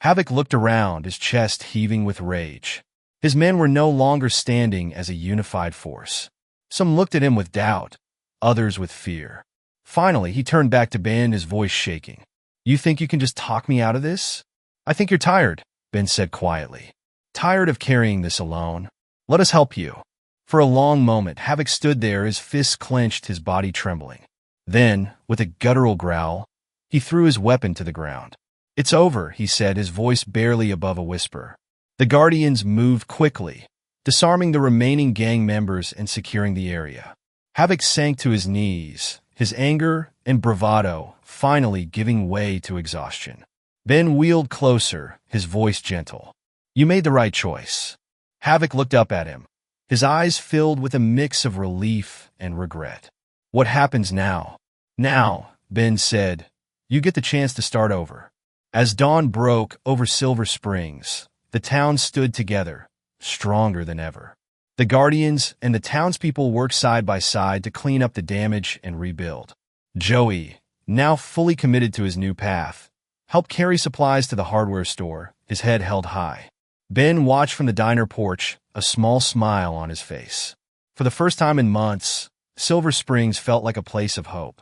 Havoc looked around, his chest heaving with rage. His men were no longer standing as a unified force. Some looked at him with doubt, others with fear. Finally, he turned back to Ben, his voice shaking. You think you can just talk me out of this? I think you're tired, Ben said quietly. Tired of carrying this alone? Let us help you. For a long moment, Havoc stood there, his fists clenched, his body trembling. Then, with a guttural growl, he threw his weapon to the ground. It's over, he said, his voice barely above a whisper. The Guardians moved quickly, disarming the remaining gang members and securing the area. Havoc sank to his knees, his anger and bravado finally giving way to exhaustion. Ben wheeled closer, his voice gentle. You made the right choice. Havoc looked up at him, his eyes filled with a mix of relief and regret. What happens now? Now, Ben said, you get the chance to start over. As dawn broke over Silver Springs, the town stood together, stronger than ever. The Guardians and the townspeople worked side by side to clean up the damage and rebuild. Joey, now fully committed to his new path, helped carry supplies to the hardware store, his head held high. Ben watched from the diner porch, a small smile on his face. For the first time in months, Silver Springs felt like a place of hope.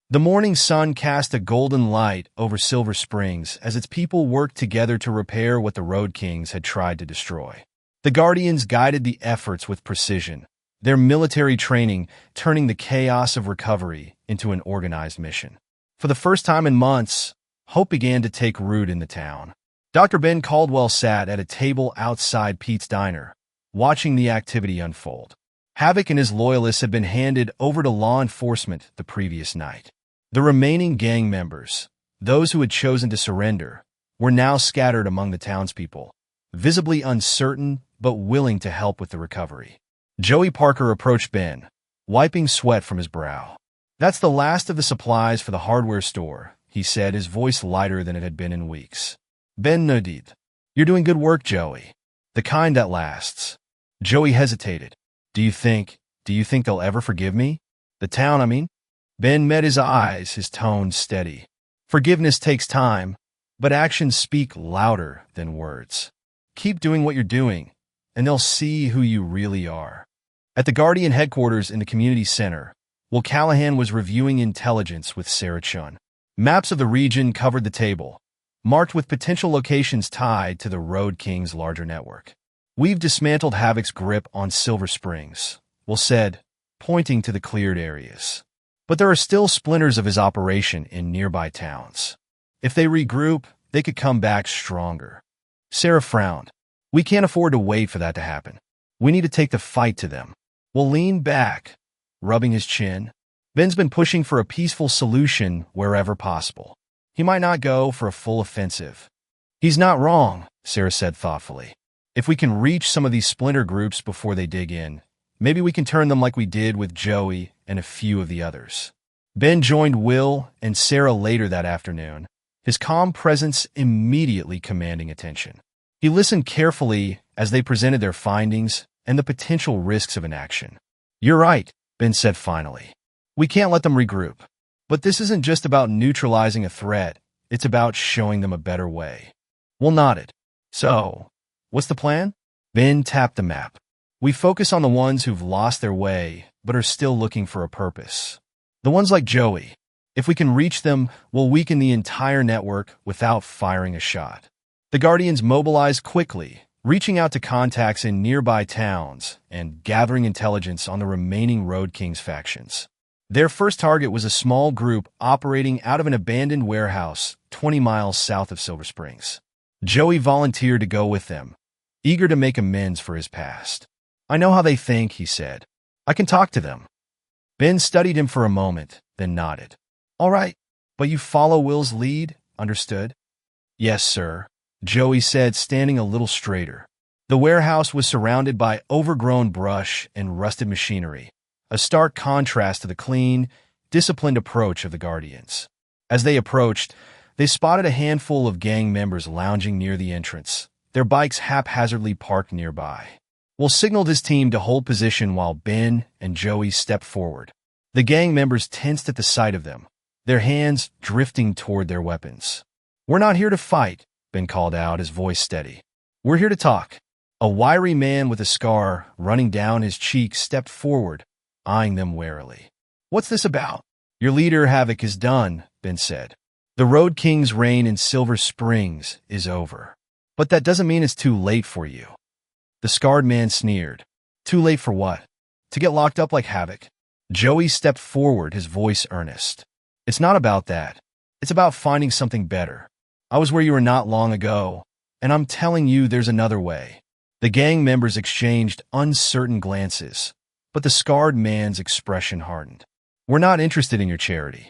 The morning sun cast a golden light over Silver Springs as its people worked together to repair what the Road Kings had tried to destroy. The Guardians guided the efforts with precision, their military training turning the chaos of recovery into an organized mission. For the first time in months, hope began to take root in the town. Dr. Ben Caldwell sat at a table outside Pete's diner, watching the activity unfold. Havoc and his loyalists had been handed over to law enforcement the previous night. The remaining gang members, those who had chosen to surrender, were now scattered among the townspeople, visibly uncertain but willing to help with the recovery. Joey Parker approached Ben, wiping sweat from his brow. That's the last of the supplies for the hardware store, he said, his voice lighter than it had been in weeks. Ben nodded. You're doing good work, Joey. The kind that lasts. Joey hesitated. Do you think they'll ever forgive me? The town, I mean? Ben met his eyes, his tone steady. Forgiveness takes time, but actions speak louder than words. Keep doing what you're doing, and they'll see who you really are. At the Guardian headquarters in the community center, Will Callahan was reviewing intelligence with Sarah Chun. Maps of the region covered the table, marked with potential locations tied to the Road King's larger network. We've dismantled Havoc's grip on Silver Springs, Will said, pointing to the cleared areas. But there are still splinters of his operation in nearby towns. If they regroup, they could come back stronger. Sarah frowned. We can't afford to wait for that to happen. We need to take the fight to them. Will leaned back, rubbing his chin. Ben's been pushing for a peaceful solution wherever possible. He might not go for a full offensive. He's not wrong, Sarah said thoughtfully. If we can reach some of these splinter groups before they dig in, maybe we can turn them like we did with Joey and a few of the others. Ben joined Will and Sarah later that afternoon, his calm presence immediately commanding attention. He listened carefully as they presented their findings and the potential risks of inaction. You're right, Ben said finally. We can't let them regroup. But this isn't just about neutralizing a threat, it's about showing them a better way. Will nodded. So, what's the plan? Ben tapped the map. We focus on the ones who've lost their way, but are still looking for a purpose. The ones like Joey. If we can reach them, we'll weaken the entire network without firing a shot. The Guardians mobilized quickly, reaching out to contacts in nearby towns and gathering intelligence on the remaining Road King's factions. Their first target was a small group operating out of an abandoned warehouse 20 miles south of Silver Springs. Joey volunteered to go with them, eager to make amends for his past. I know how they think, he said. I can talk to them. Ben studied him for a moment, then nodded. All right, but you follow Will's lead, understood? Yes, sir, Joey said, standing a little straighter. The warehouse was surrounded by overgrown brush and rusted machinery, a stark contrast to the clean, disciplined approach of the Guardians. As they approached, they spotted a handful of gang members lounging near the entrance, their bikes haphazardly parked nearby. Will signaled his team to hold position while Ben and Joey stepped forward. The gang members tensed at the sight of them, their hands drifting toward their weapons. We're not here to fight, Ben called out, his voice steady. We're here to talk. A wiry man with a scar running down his cheek stepped forward, eyeing them warily. What's this about? Your leader, Havoc, is done, Ben said. The Road King's reign in Silver Springs is over. But that doesn't mean it's too late for you. The scarred man sneered. Too late for what? To get locked up like Havoc? Joey stepped forward, his voice earnest. It's not about that. It's about finding something better. I was where you were not long ago, and I'm telling you there's another way. The gang members exchanged uncertain glances, but the scarred man's expression hardened. We're not interested in your charity.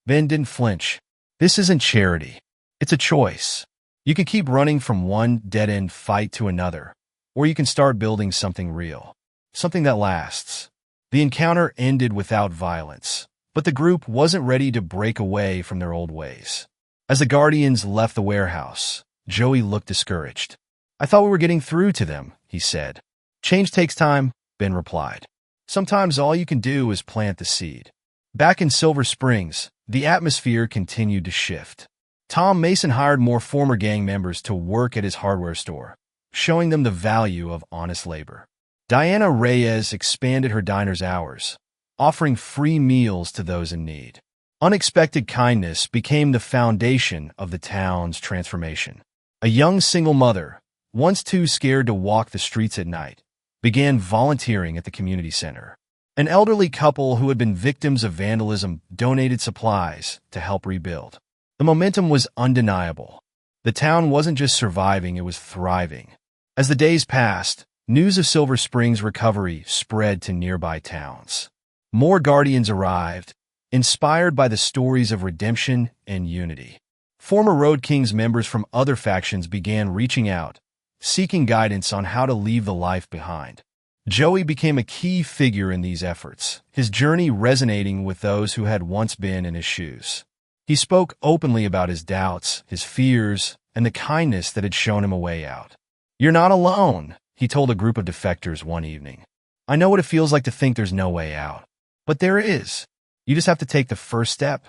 Ben didn't flinch. This isn't charity. It's a choice. You can keep running from one dead-end fight to another, or you can start building something real, something that lasts. The encounter ended without violence, but the group wasn't ready to break away from their old ways. As the Guardians left the warehouse, Joey looked discouraged. I thought we were getting through to them, he said. Change takes time, Ben replied. Sometimes all you can do is plant the seed. Back in Silver Springs, the atmosphere continued to shift. Tom Mason hired more former gang members to work at his hardware store, showing them the value of honest labor. Diana Reyes expanded her diner's hours, offering free meals to those in need. Unexpected kindness became the foundation of the town's transformation. A young single mother, once too scared to walk the streets at night, began volunteering at the community center. An elderly couple who had been victims of vandalism donated supplies to help rebuild. The momentum was undeniable. The town wasn't just surviving, it was thriving. As the days passed, news of Silver Springs' recovery spread to nearby towns. More Guardians arrived, inspired by the stories of redemption and unity. Former Road King's members from other factions began reaching out, seeking guidance on how to leave the life behind. Joey became a key figure in these efforts, his journey resonating with those who had once been in his shoes. He spoke openly about his doubts, his fears, and the kindness that had shown him a way out. You're not alone, he told a group of defectors one evening. I know what it feels like to think there's no way out. But there is. You just have to take the first step.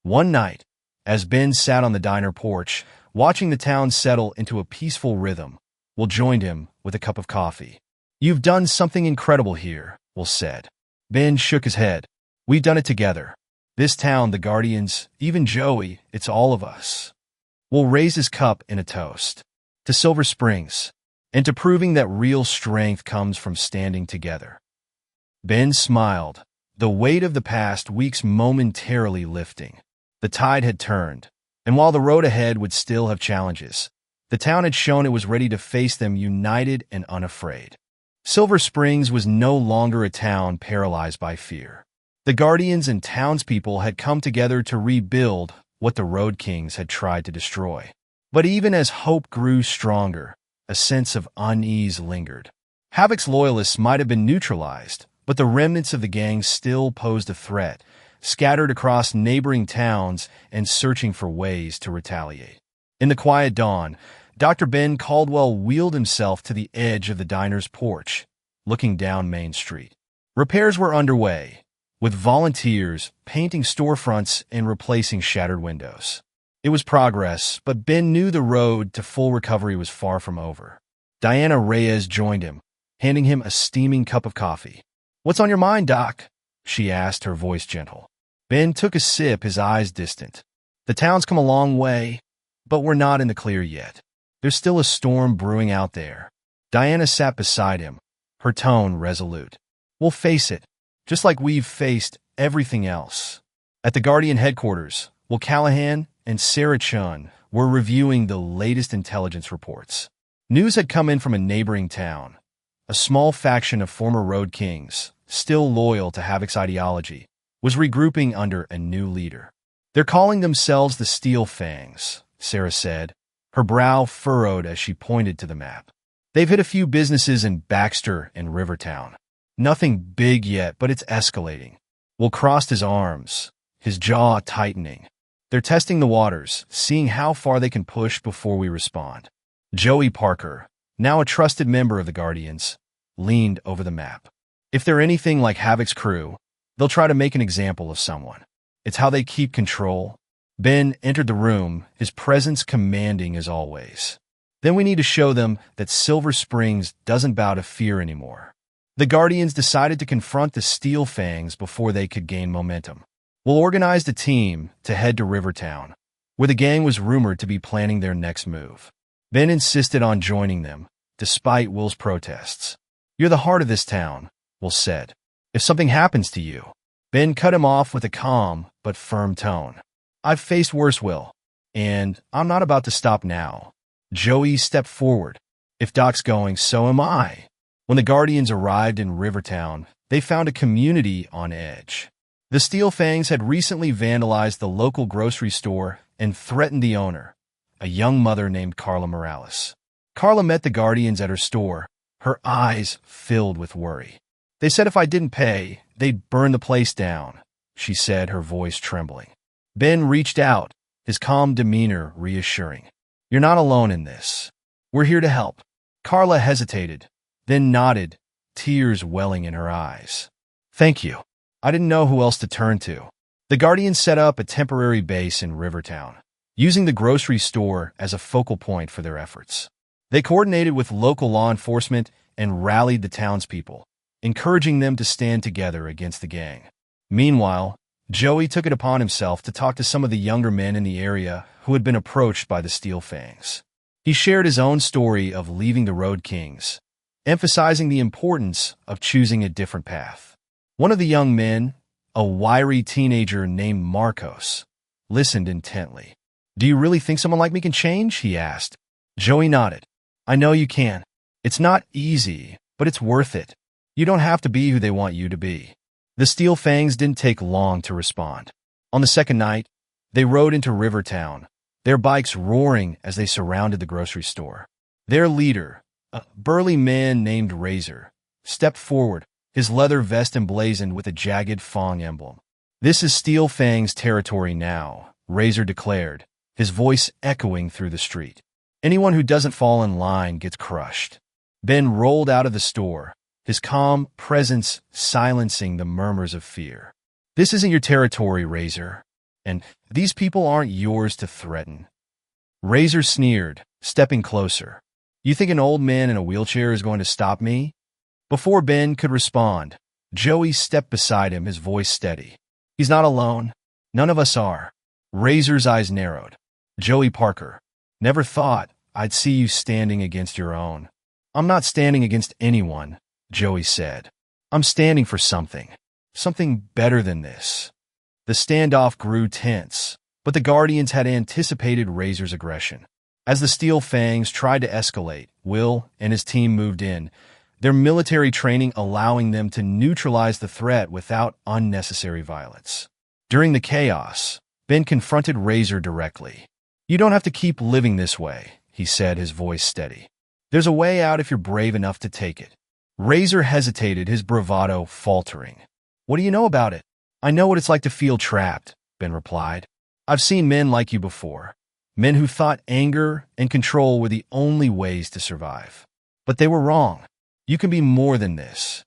One night, as Ben sat on the diner porch, watching the town settle into a peaceful rhythm, Will joined him with a cup of coffee. "You've done something incredible here," Will said. Ben shook his head. "We've done it together. This town, the Guardians, even Joey, it's all of us." Will raised his cup in a toast. To Silver Springs, and to proving that real strength comes from standing together. Ben smiled, the weight of the past weeks momentarily lifting. The tide had turned, and while the road ahead would still have challenges, the town had shown it was ready to face them united and unafraid. Silver Springs was no longer a town paralyzed by fear. The Guardians and townspeople had come together to rebuild what the Road Kings had tried to destroy. But even as hope grew stronger, a sense of unease lingered. Havoc's loyalists might have been neutralized, but the remnants of the gang still posed a threat, scattered across neighboring towns and searching for ways to retaliate. In the quiet dawn, Dr. Ben Caldwell wheeled himself to the edge of the diner's porch, looking down Main Street. Repairs were underway, with volunteers painting storefronts and replacing shattered windows. It was progress, but Ben knew the road to full recovery was far from over. Diana Reyes joined him, handing him a steaming cup of coffee. "What's on your mind, Doc?" she asked, her voice gentle. Ben took a sip, his eyes distant. "The town's come a long way, but we're not in the clear yet. There's still a storm brewing out there." Diana sat beside him, her tone resolute. "We'll face it, just like we've faced everything else." At the Guardian headquarters, Will Callahan and Sarah Chun were reviewing the latest intelligence reports. News had come in from a neighboring town. A small faction of former Road Kings, still loyal to Havoc's ideology, was regrouping under a new leader. "They're calling themselves the Steel Fangs," Sarah said, her brow furrowed as she pointed to the map. "They've hit a few businesses in Baxter and Rivertown. Nothing big yet, but it's escalating." Will crossed his arms, his jaw tightening. "They're testing the waters, seeing how far they can push before we respond." Joey Parker, now a trusted member of the Guardians, leaned over the map. "If they're anything like Havoc's crew, they'll try to make an example of someone. It's how they keep control." Ben entered the room, his presence commanding as always. "Then we need to show them that Silver Springs doesn't bow to fear anymore." The Guardians decided to confront the Steel Fangs before they could gain momentum. Will organized a team to head to Rivertown, where the gang was rumored to be planning their next move. Ben insisted on joining them, despite Will's protests. "You're the heart of this town," Will said. "If something happens to you..." Ben cut him off with a calm but firm tone. "I've faced worse, Will, and I'm not about to stop now." Joey stepped forward. "If Doc's going, so am I." When the Guardians arrived in Rivertown, they found a community on edge. The Steel Fangs had recently vandalized the local grocery store and threatened the owner, a young mother named Carla Morales. Carla met the Guardians at her store, her eyes filled with worry. "They said if I didn't pay, they'd burn the place down," she said, her voice trembling. Ben reached out, his calm demeanor reassuring. "You're not alone in this. We're here to help." Carla hesitated, then nodded, tears welling in her eyes. "Thank you. I didn't know who else to turn to." The Guardians set up a temporary base in Rivertown, using the grocery store as a focal point for their efforts. They coordinated with local law enforcement and rallied the townspeople, encouraging them to stand together against the gang. Meanwhile, Joey took it upon himself to talk to some of the younger men in the area who had been approached by the Steel Fangs. He shared his own story of leaving the Road Kings, emphasizing the importance of choosing a different path. One of the young men, a wiry teenager named Marcos, listened intently. "Do you really think someone like me can change?" he asked. Joey nodded. "I know you can. It's not easy, but it's worth it. You don't have to be who they want you to be." The Steel Fangs didn't take long to respond. On the second night, they rode into Rivertown, their bikes roaring as they surrounded the grocery store. Their leader, a burly man named Razor, stepped forward, his leather vest emblazoned with a jagged fang emblem. "This is Steel Fang's territory now," Razor declared, his voice echoing through the street. "Anyone who doesn't fall in line gets crushed." Ben rolled out of the store, his calm presence silencing the murmurs of fear. "This isn't your territory, Razor, and these people aren't yours to threaten." Razor sneered, stepping closer. "You think an old man in a wheelchair is going to stop me?" Before Ben could respond, Joey stepped beside him, his voice steady. "He's not alone. None of us are." Razor's eyes narrowed. "Joey Parker, never thought I'd see you standing against your own." "I'm not standing against anyone," Joey said. "I'm standing for something. Something better than this." The standoff grew tense, but the Guardians had anticipated Razor's aggression. As the Steel Fangs tried to escalate, Will and his team moved in, their military training allowing them to neutralize the threat without unnecessary violence. During the chaos, Ben confronted Razor directly. "You don't have to keep living this way," he said, his voice steady. "There's a way out if you're brave enough to take it." Razor hesitated, his bravado faltering. "What do you know about it?" "I know what it's like to feel trapped," Ben replied. "I've seen men like you before. Men who thought anger and control were the only ways to survive. But they were wrong. You can be more than this."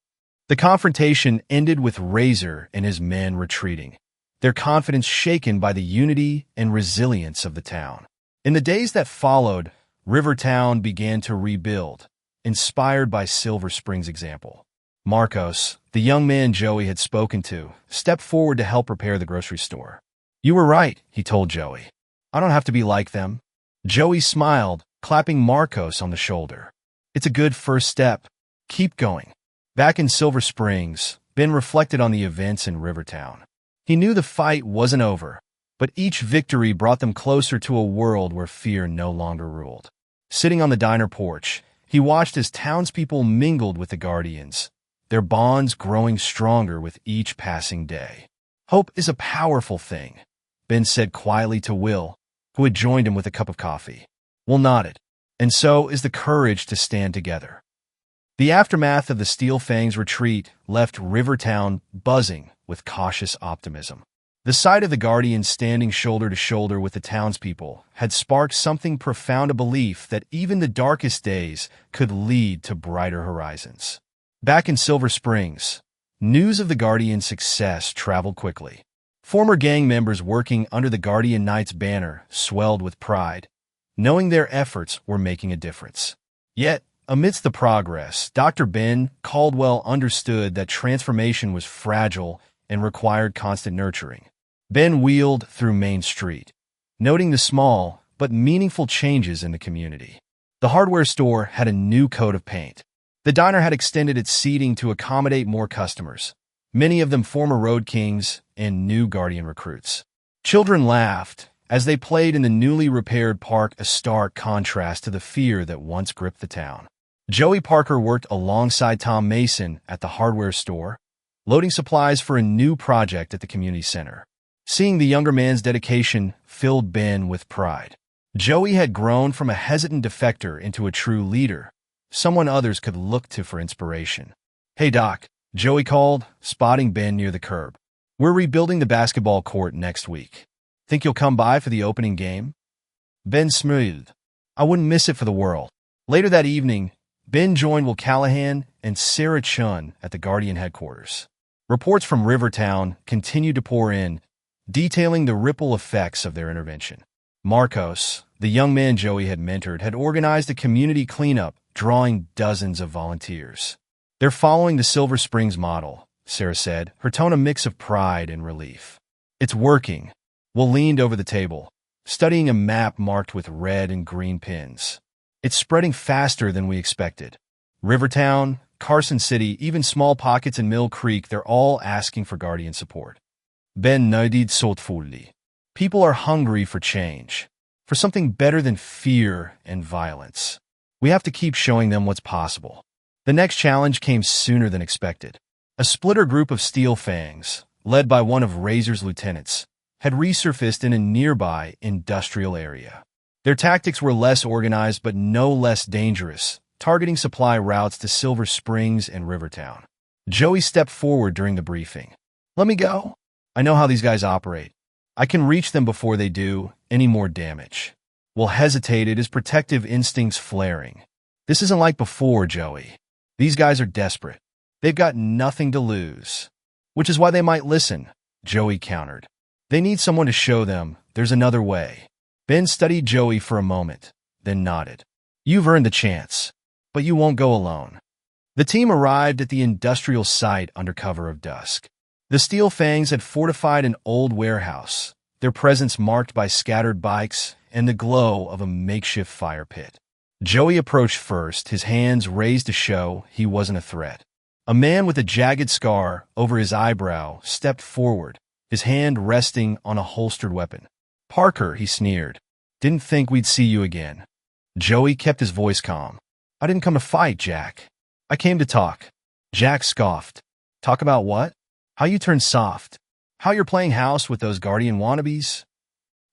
The confrontation ended with Razor and his men retreating, their confidence shaken by the unity and resilience of the town. In the days that followed, Rivertown began to rebuild, inspired by Silver Spring's example. Marcos, the young man Joey had spoken to, stepped forward to help repair the grocery store. "You were right," he told Joey. "I don't have to be like them." Joey smiled, clapping Marcos on the shoulder. "It's a good first step. Keep going." Back in Silver Springs, Ben reflected on the events in Rivertown. He knew the fight wasn't over, but each victory brought them closer to a world where fear no longer ruled. Sitting on the diner porch, he watched as townspeople mingled with the Guardians, their bonds growing stronger with each passing day. "Hope is a powerful thing," Ben said quietly to Will, who had joined him with a cup of coffee. Will nodded. "And so is the courage to stand together." The aftermath of the Steel Fangs' retreat left Rivertown buzzing with cautious optimism. The sight of the Guardians standing shoulder to shoulder with the townspeople had sparked something profound, a belief that even the darkest days could lead to brighter horizons. Back in Silver Springs, news of the Guardian success traveled quickly. Former gang members working under the Guardian Knights banner swelled with pride, knowing their efforts were making a difference. Yet, amidst the progress, Dr. Ben Caldwell understood that transformation was fragile and required constant nurturing. Ben wheeled through Main Street, noting the small but meaningful changes in the community. The hardware store had a new coat of paint. The diner had extended its seating to accommodate more customers, many of them former Road Kings and new Guardian recruits. Children laughed as they played in the newly repaired park, a stark contrast to the fear that once gripped the town. Joey Parker worked alongside Tom Mason at the hardware store, loading supplies for a new project at the community center. Seeing the younger man's dedication filled Ben with pride. Joey had grown from a hesitant defector into a true leader, someone others could look to for inspiration. "Hey, Doc," Joey called, spotting Ben near the curb. "We're rebuilding the basketball court next week. Think you'll come by for the opening game?" Ben smiled. "I wouldn't miss it for the world." Later that evening, Ben joined Will Callahan and Sarah Chun at the Guardian headquarters. Reports from Rivertown continued to pour in, detailing the ripple effects of their intervention. Marcos, the young man Joey had mentored, had organized a community cleanup, drawing dozens of volunteers. "They're following the Silver Springs model," Sarah said, her tone a mix of pride and relief. "It's working." Will leaned over the table, studying a map marked with red and green pins. "It's spreading faster than we expected. Rivertown, Carson City, even small pockets in Mill Creek, they're all asking for Guardian support." Ben nodded thoughtfully. "People are hungry for change, for something better than fear and violence. We have to keep showing them what's possible." The next challenge came sooner than expected. A splitter group of Steel Fangs, led by one of Razor's lieutenants, had resurfaced in a nearby industrial area. Their tactics were less organized but no less dangerous, targeting supply routes to Silver Springs and Rivertown. Joey stepped forward during the briefing. "Let me go. I know how these guys operate. I can reach them before they do any more damage." Will hesitated, his protective instincts flaring. "This isn't like before, Joey. These guys are desperate." They've got nothing to lose. Which is why they might listen, Joey countered. They need someone to show them there's another way. Ben studied Joey for a moment, then nodded. You've earned the chance, but you won't go alone. The team arrived at the industrial site under cover of dusk. The Steel Fangs had fortified an old warehouse, their presence marked by scattered bikes and the glow of a makeshift fire pit. Joey approached first, his hands raised to show he wasn't a threat. A man with a jagged scar over his eyebrow stepped forward, his hand resting on a holstered weapon. Parker, he sneered. Didn't think we'd see you again. Joey kept his voice calm. I didn't come to fight, Jack. I came to talk. Jack scoffed. Talk about what? How you turned soft. How you're playing house with those Guardian wannabes?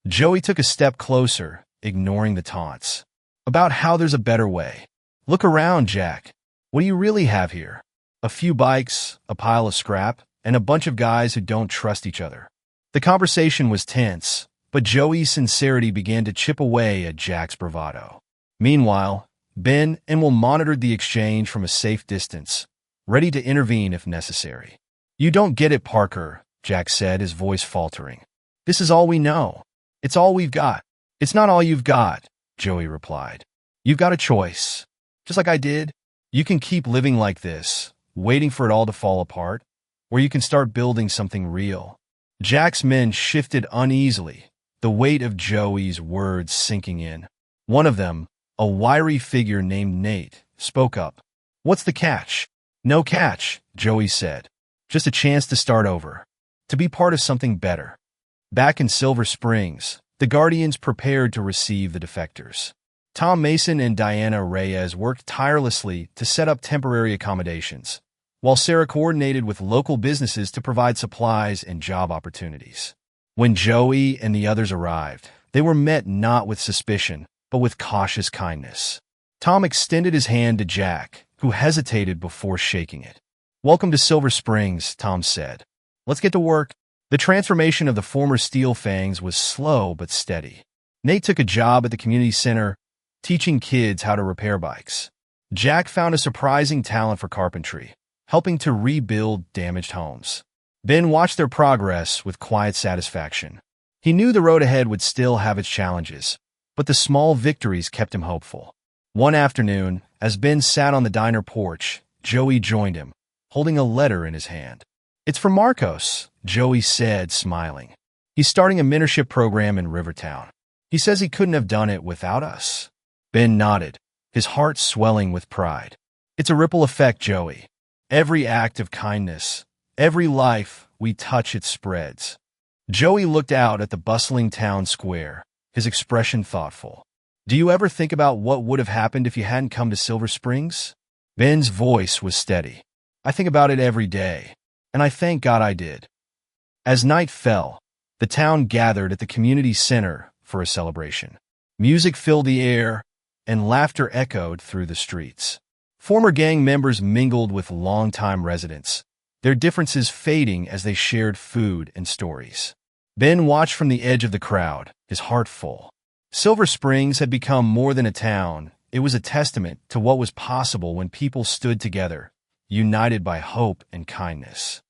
Joey took a step closer, ignoring the taunts. About how there's a better way. Look around, Jack. What do you really have here? A few bikes, a pile of scrap, and a bunch of guys who don't trust each other. The conversation was tense, but Joey's sincerity began to chip away at Jack's bravado. Meanwhile, Ben and Will monitored the exchange from a safe distance, ready to intervene if necessary. You don't get it, Parker, Jack said, his voice faltering. This is all we know. It's all we've got. It's not all you've got, Joey replied. You've got a choice. Just like I did, you can keep living like this, waiting for it all to fall apart, or you can start building something real. Jack's men shifted uneasily, the weight of Joey's words sinking in. One of them, a wiry figure named Nate, spoke up. What's the catch? No catch, Joey said. Just a chance to start over. To be part of something better. Back in Silver Springs, the Guardians prepared to receive the defectors. Tom Mason and Diana Reyes worked tirelessly to set up temporary accommodations, while Sarah coordinated with local businesses to provide supplies and job opportunities. When Joey and the others arrived, they were met not with suspicion, but with cautious kindness. Tom extended his hand to Jack, who hesitated before shaking it. Welcome to Silver Springs, Tom said. Let's get to work. The transformation of the former Steel Fangs was slow but steady. Nate took a job at the community center, teaching kids how to repair bikes. Jack found a surprising talent for carpentry, helping to rebuild damaged homes. Ben watched their progress with quiet satisfaction. He knew the road ahead would still have its challenges, but the small victories kept him hopeful. One afternoon, as Ben sat on the diner porch, Joey joined him, holding a letter in his hand. It's from Marcos, Joey said, smiling. He's starting a mentorship program in Rivertown. He says he couldn't have done it without us. Ben nodded, his heart swelling with pride. It's a ripple effect, Joey. Every act of kindness, every life we touch, it spreads. Joey looked out at the bustling town square, his expression thoughtful. Do you ever think about what would have happened if you hadn't come to Silver Springs? Ben's voice was steady. I think about it every day, and I thank God I did. As night fell, the town gathered at the community center for a celebration. Music filled the air, and laughter echoed through the streets. Former gang members mingled with longtime residents, their differences fading as they shared food and stories. Ben watched from the edge of the crowd, his heart full. Silver Springs had become more than a town. It was a testament to what was possible when people stood together, united by hope and kindness.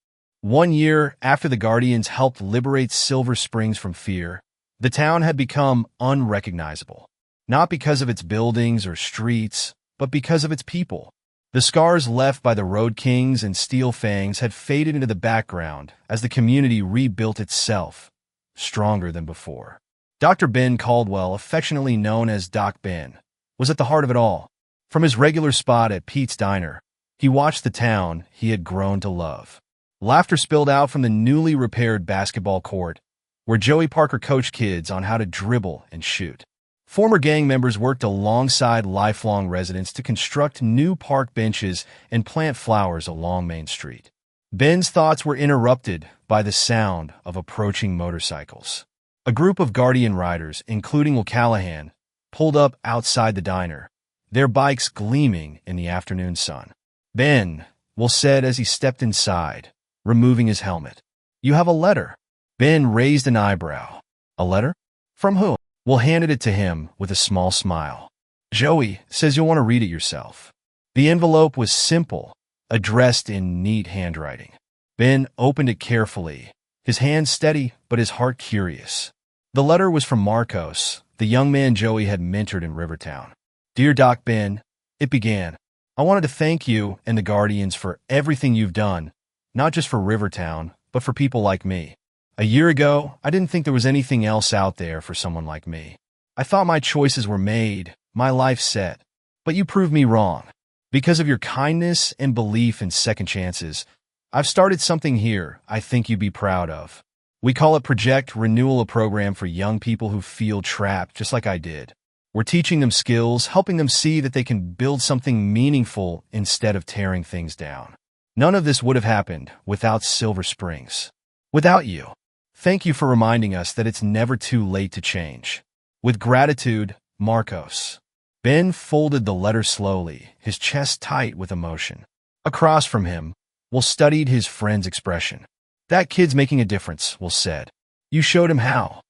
1 year after the Guardians helped liberate Silver Springs from fear, the town had become unrecognizable, not because of its buildings or streets, but because of its people. The scars left by the Road Kings and Steel Fangs had faded into the background as the community rebuilt itself, stronger than before. Dr. Ben Caldwell, affectionately known as Doc Ben, was at the heart of it all. From his regular spot at Pete's Diner, he watched the town he had grown to love. Laughter spilled out from the newly repaired basketball court, where Joey Parker coached kids on how to dribble and shoot. Former gang members worked alongside lifelong residents to construct new park benches and plant flowers along Main Street. Ben's thoughts were interrupted by the sound of approaching motorcycles. A group of Guardian riders, including O'Callahan, pulled up outside the diner, their bikes gleaming in the afternoon sun. Ben, Will said as he stepped inside, removing his helmet. You have a letter. Ben raised an eyebrow. A letter? From who? Will handed it to him with a small smile. Joey says you'll want to read it yourself. The envelope was simple, addressed in neat handwriting. Ben opened it carefully, his hand steady but his heart curious. The letter was from Marcos, the young man Joey had mentored in Rivertown. "Dear Doc Ben," it began, "I wanted to thank you and the Guardians for everything you've done, not just for Rivertown, but for people like me. A year ago, I didn't think there was anything else out there for someone like me. I thought my choices were made, my life set. But you proved me wrong. Because of your kindness and belief in second chances, I've started something here I think you'd be proud of. We call it Project Renewal, a program for young people who feel trapped, just like I did. We're teaching them skills, helping them see that they can build something meaningful instead of tearing things down. None of this would have happened without Silver Springs. Without you. Thank you for reminding us that it's never too late to change. With gratitude, Marcos." Ben folded the letter slowly, his chest tight with emotion. Across from him, Will studied his friend's expression. "That kid's making a difference," Will said. "You showed him how."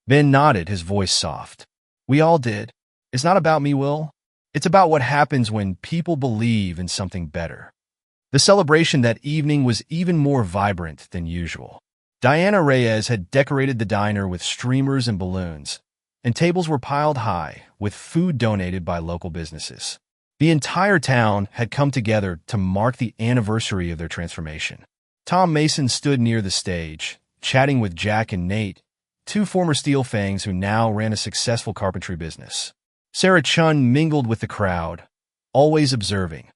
Ben nodded, his voice soft. "We all did. It's not about me, Will. It's about what happens when people believe in something better." The celebration that evening was even more vibrant than usual. Diana Reyes had decorated the diner with streamers and balloons, and tables were piled high with food donated by local businesses. The entire town had come together to mark the anniversary of their transformation. Tom Mason stood near the stage, chatting with Jack and Nate, two former Steel Fangs who now ran a successful carpentry business. Sarah Chun mingled with the crowd, always observing,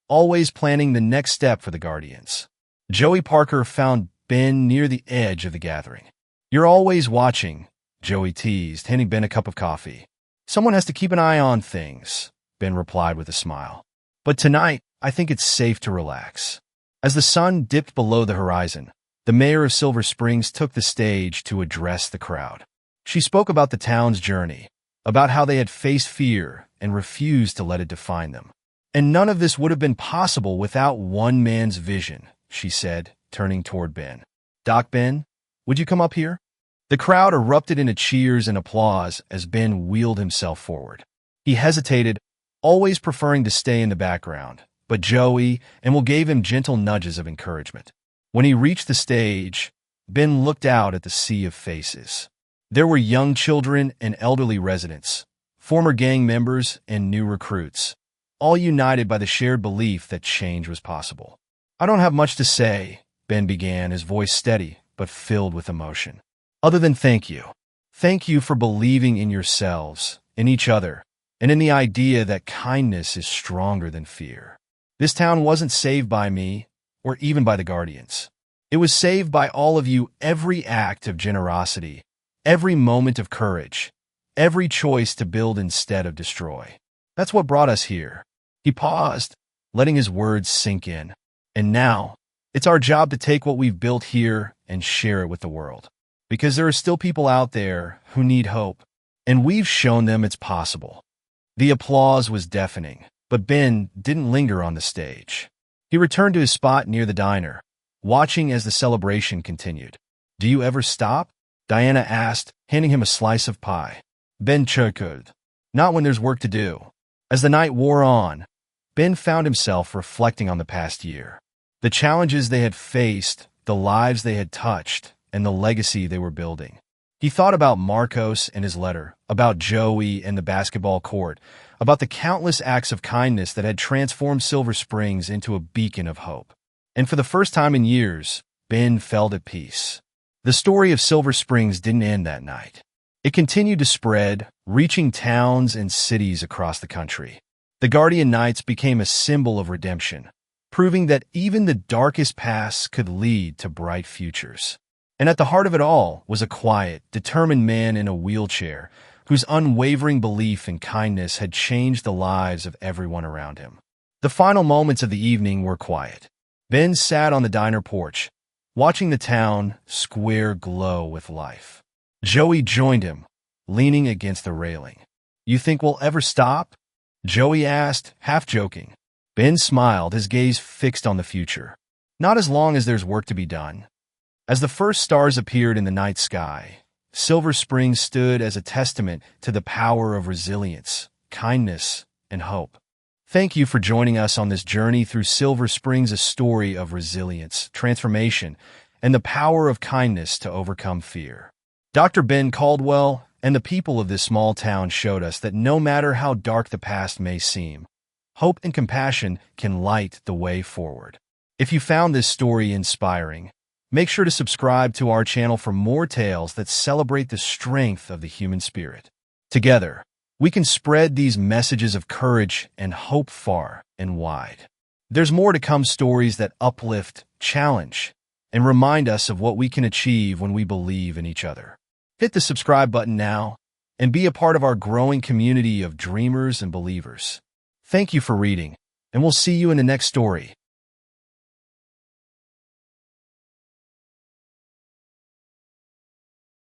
always planning the next step for the Guardians. Joey Parker found Ben near the edge of the gathering. "You're always watching," Joey teased, handing Ben a cup of coffee. "Someone has to keep an eye on things," Ben replied with a smile. "But tonight, I think it's safe to relax." As the sun dipped below the horizon, the mayor of Silver Springs took the stage to address the crowd. She spoke about the town's journey, about how they had faced fear and refused to let it define them. "And none of this would have been possible without one man's vision," she said, turning toward Ben. "Doc Ben, would you come up here?" The crowd erupted into cheers and applause as Ben wheeled himself forward. He hesitated, always preferring to stay in the background, but Joey and Will gave him gentle nudges of encouragement. When he reached the stage, Ben looked out at the sea of faces. There were young children and elderly residents, former gang members and new recruits, all united by the shared belief that change was possible. "I don't have much to say," Ben began, his voice steady but filled with emotion. "Other than thank you. Thank you for believing in yourselves, in each other, and in the idea that kindness is stronger than fear. This town wasn't saved by me, or even by the Guardians. It was saved by all of you, every act of generosity, every moment of courage, every choice to build instead of destroy. That's what brought us here." He paused, letting his words sink in. "And now, it's our job to take what we've built here and share it with the world. Because there are still people out there who need hope, and we've shown them it's possible." The applause was deafening, but Ben didn't linger on the stage. He returned to his spot near the diner, watching as the celebration continued. "Do you ever stop?" Diana asked, handing him a slice of pie. Ben chuckled. "Not when there's work to do." As the night wore on, Ben found himself reflecting on the past year. The challenges they had faced, the lives they had touched, and the legacy they were building. He thought about Marcos and his letter, about Joey and the basketball court, about the countless acts of kindness that had transformed Silver Springs into a beacon of hope. And for the first time in years, Ben felt at peace. The story of Silver Springs didn't end that night. It continued to spread, reaching towns and cities across the country. The Guardian Knights became a symbol of redemption, proving that even the darkest pasts could lead to bright futures. And at the heart of it all was a quiet, determined man in a wheelchair whose unwavering belief in kindness had changed the lives of everyone around him. The final moments of the evening were quiet. Ben sat on the diner porch, watching the town square glow with life. Joey joined him, leaning against the railing. "You think we'll ever stop?" Joey asked, half joking. Ben smiled, his gaze fixed on the future. "Not as long as there's work to be done." As the first stars appeared in the night sky, Silver Springs stood as a testament to the power of resilience, kindness, and hope. Thank you for joining us on this journey through Silver Springs, a story of resilience, transformation, and the power of kindness to overcome fear. Dr. Ben Caldwell and the people of this small town showed us that no matter how dark the past may seem, hope and compassion can light the way forward. If you found this story inspiring, make sure to subscribe to our channel for more tales that celebrate the strength of the human spirit. Together, we can spread these messages of courage and hope far and wide. There's more to come, stories that uplift, challenge, and remind us of what we can achieve when we believe in each other. Hit the subscribe button now and be a part of our growing community of dreamers and believers. Thank you for reading, and we'll see you in the next story.